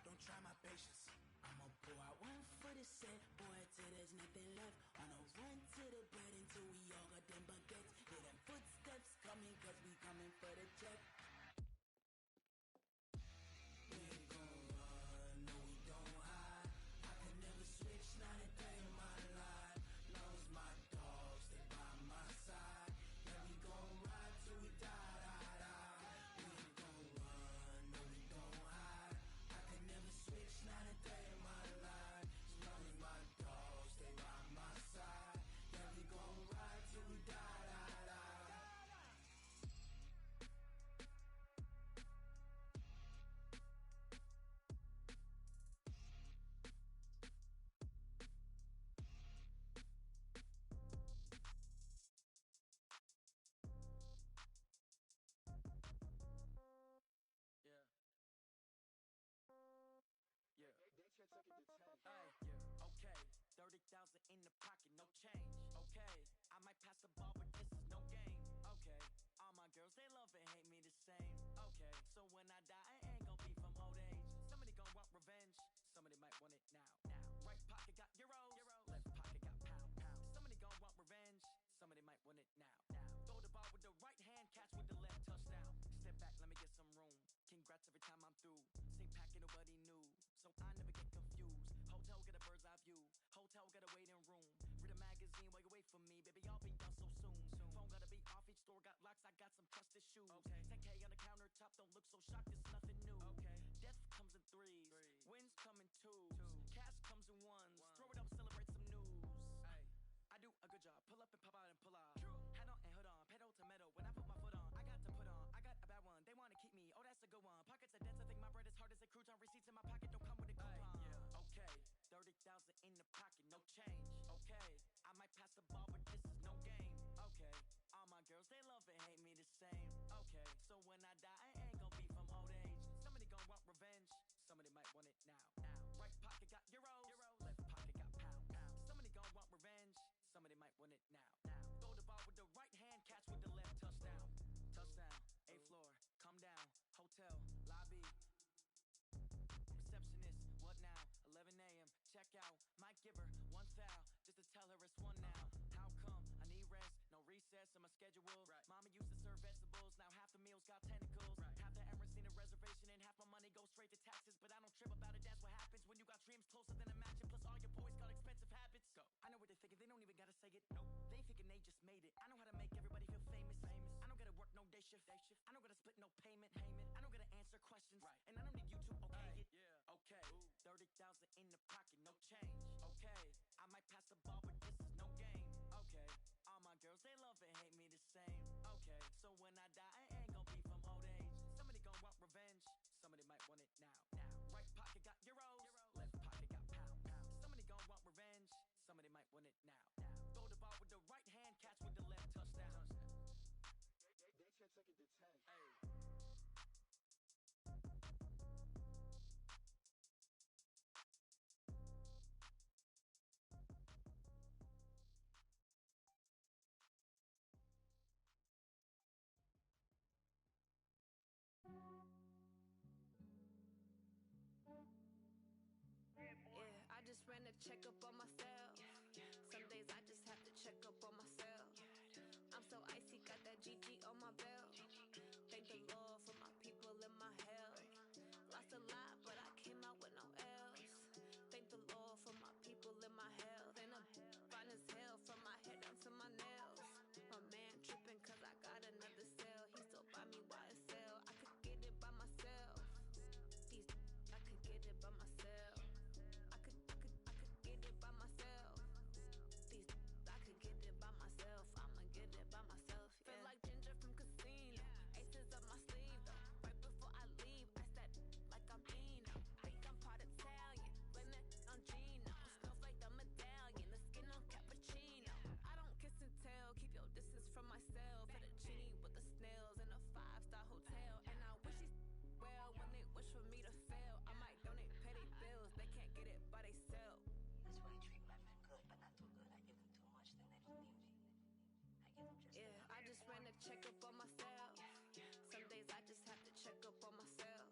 L: Don't try my patience. I'ma pour out one for the set, boy, till there's nothing left. On a run to the bread until we all got them baguettes. Hear them footsteps coming, cause we coming for the check. We ain't gon' run, no we don't hide. I can never switch, not a day in my life. Long as my dogs, they by my side. Yeah, we gon' ride till we die, die, die. We ain't gon' run, no we don't hide. I can never switch, not a day in my life. As long as my dogs, they by my side. Yeah, we gon' ride till we die, die, die.
N: Okay, 30,000 in the pocket, no change. Okay, I might pass the ball, but this is no game. Okay, all my girls, they love and hate me the same. Okay, so when I die, I ain't gon' be from old age. Somebody gon' want revenge, somebody might want it now. Right pocket got euros, left pocket got pound. Somebody gon' want revenge, somebody might want it now. Throw the ball with the right hand, catch with the left, touchdown. Step back, let me get some room. Congrats every time I'm through. Same packet, nobody knew, so I never get confused. Hotel get a bird's eye view. Hotel got a waiting room. Read a magazine while you wait for me, baby. I'll be done so soon. Phone gotta be off. Each store got locks. I got some trusted shoes. 10K on the countertop. Don't look so shocked. It's nothing new. Death comes in threes. Wins come in twos. Cash comes in ones. Throw it up, celebrate some news. I do a good job. Pull up and pop out and pull out. Head on and hood on. Pedal to metal. When I put my foot on, I got to put on. I got a bad one. They wanna keep me. Oh, that's a good one. Pockets are dense. I think my bread is hard as a crouton. Receipts in my pocket don't come with a coupon. Okay, 30,000 in the pocket, no change. Okay, I might pass the ball, but this is no game. Okay, all my girls, they love and hate me the same. Okay, so when I die, I ain't gon' be from old age. Somebody gon' want revenge, somebody might want it now. Right pocket got euros, left pocket got pound. Somebody gon' want revenge, somebody might want it now. Throw the ball with the right hand, catch with the left, touchdown. Touchdown, 8th floor, come down, hotel, lobby. Receptionist, what now? 11 a.m. Check out. Might give her one foul just to tell her it's one now. How come? I need rest, no recess in my schedule. Mama used to serve vegetables, now half the meals got tentacles. Half the errands need a reservation and half my money goes straight to taxes. But I don't trip about it, that's what happens when you got dreams closer than a mansion. Plus all your boys got expensive habits. Go. I know what they're thinking, they don't even gotta say it. Nope. They thinking they just made it. I know how to make everybody feel famous. I don't gotta work no day shift. I don't gotta split no payment. I don't gotta answer questions. And I don't need you to okay it. Okay, 30,000 in the pocket, no change. Okay, I might pass the ball, but this is no game. Okay, all my girls, they love and hate me the same. Okay, so when I die, I ain't gon'
O: check up on myself. Some days I just have to check up on myself. I'm so icy, got that GG on my belt. Thank the Lord for my people in my health. Lost a lot, but I came out with no L's. Thank the Lord for my people in my health. And I'm fine as hell from my head down to my nails. My man tripping cause I got another cell. He still buy me YSL. I could get it by myself. I could get it by myself. I could get it by myself. I could get it by myself. I'ma get it by myself. Yeah. Feel like Ginger from Casino. Aces up my sleeve though. Right before I leave, I said like I'm Eno. Think I'm part Italian. Blame it on Gino. Snowflake the medallion. The skin on cappuccino. I don't kiss and tell. Keep your distance from myself. For the genie with the snails in a 5-star hotel. And I wish these well when they wish for me to fail. I might donate petty bills. They can't get it by they self.
P: That's why I treat my men good, but not too good. I give them too much, then they don't need me. I give them just
O: Yeah, I just ran to check up on myself. Some days I just have to check up on myself.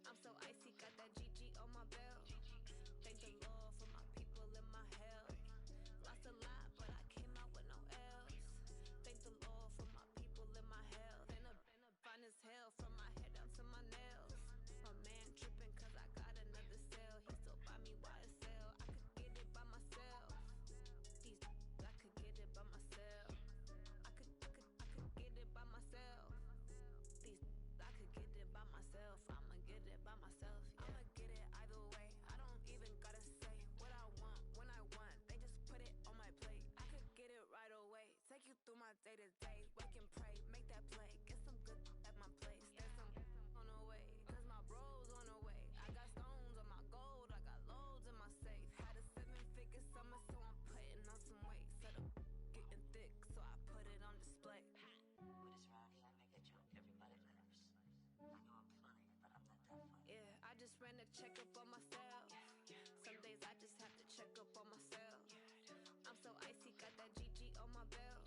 O: I'm so icy, got that GG on my belt. Thank the Lord for my people in my health. Lost a lot, but I came out with no L's. Thank the Lord for my people in my health. And I'm fine as hell from my head down to my nails. My man tripping cause I got another cell. He still buy me YSL. I could get it by myself. I could get it by myself. I could get it by myself. I could get it by myself. I'ma get it by myself. Yeah. I'ma get it either way. I don't even gotta say what I want when I want. They just put it on my plate. I could get it right away. Take you through my day to day. Wake and pray, make that play. Get some good at my place. There's some on the way, cause my bro's on the way. I got stones on my gold. I got loads in my safe. Had a 7-figure summer, so I'm putting on some weight. Set up getting thick, so I put it on display.
P: With this Ronnie, I make a joke, everybody laughs. I know I'm funny, but I'm not that funny.
O: Yeah, I just ran to check up on myself. Some days I just have to check up on myself. I'm so icy, got that GG on my belt.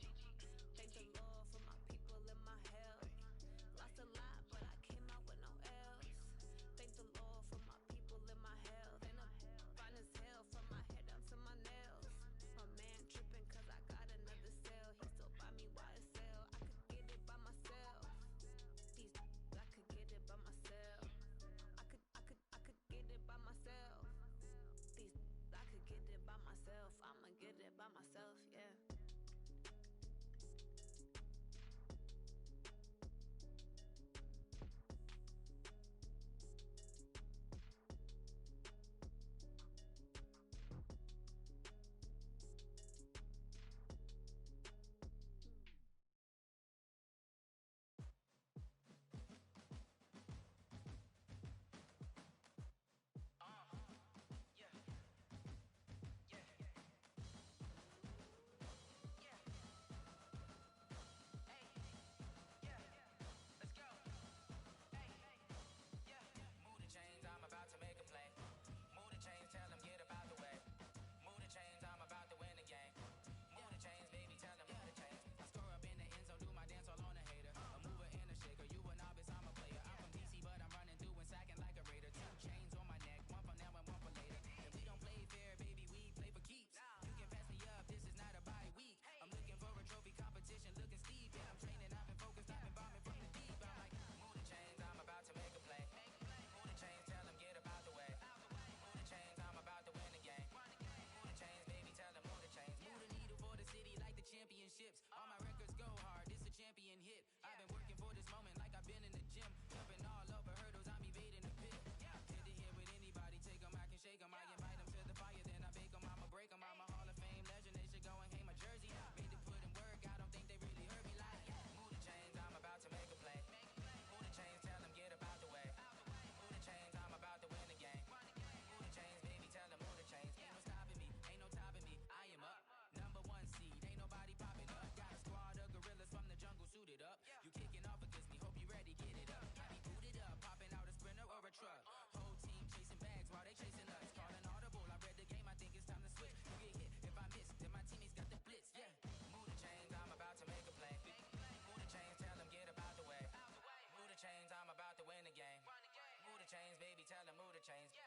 O: Thank the Lord for my people in my health. Lost a lot, but I came out with no L's. Thank the Lord for my people in my health. And I'm fine as hell from my head down to my nails. My man tripping cause I got another cell. He still buy me YSL. I could get it by myself. I could get it by myself. I could get it by myself. I could get it by myself. I'ma get it by myself, yeah.
Q: Championships, all my records go hard, this a champion hit. I've been working for this moment like I've been in the gym. Jumping all over hurdles, I'm evading the pit. Head to head with anybody, take them, I can shake them. I invite them to the fire, then I bake them, I'ma break them. I'm a Hall of Fame legend, they should go and hang my jersey. Made to put in work, I don't think they really heard me like. Move the chains, I'm about to make a play. Move the chains, tell them get up out the way. Move the chains, I'm about to win the game. Move the chains, baby, tell them move the chains. Ain't no stopping me, ain't no topping me. I am up, number 1 seed, ain't nobody popping up. Got a squad of gorillas from the jungle suited up. You kicking off against me, hope you ready, get it up. I be booted up, popping out a sprinter or a truck. Whole team chasing bags while they chasing us. Calling audible, I read the game, I think it's time to switch. You get hit, if I miss, then my teammates got the blitz, yeah. Move the chains, I'm about to make a play. Move the chains, tell them get up out the way. Move the chains, I'm about to win the game. Move the chains, baby, tell them move the chains.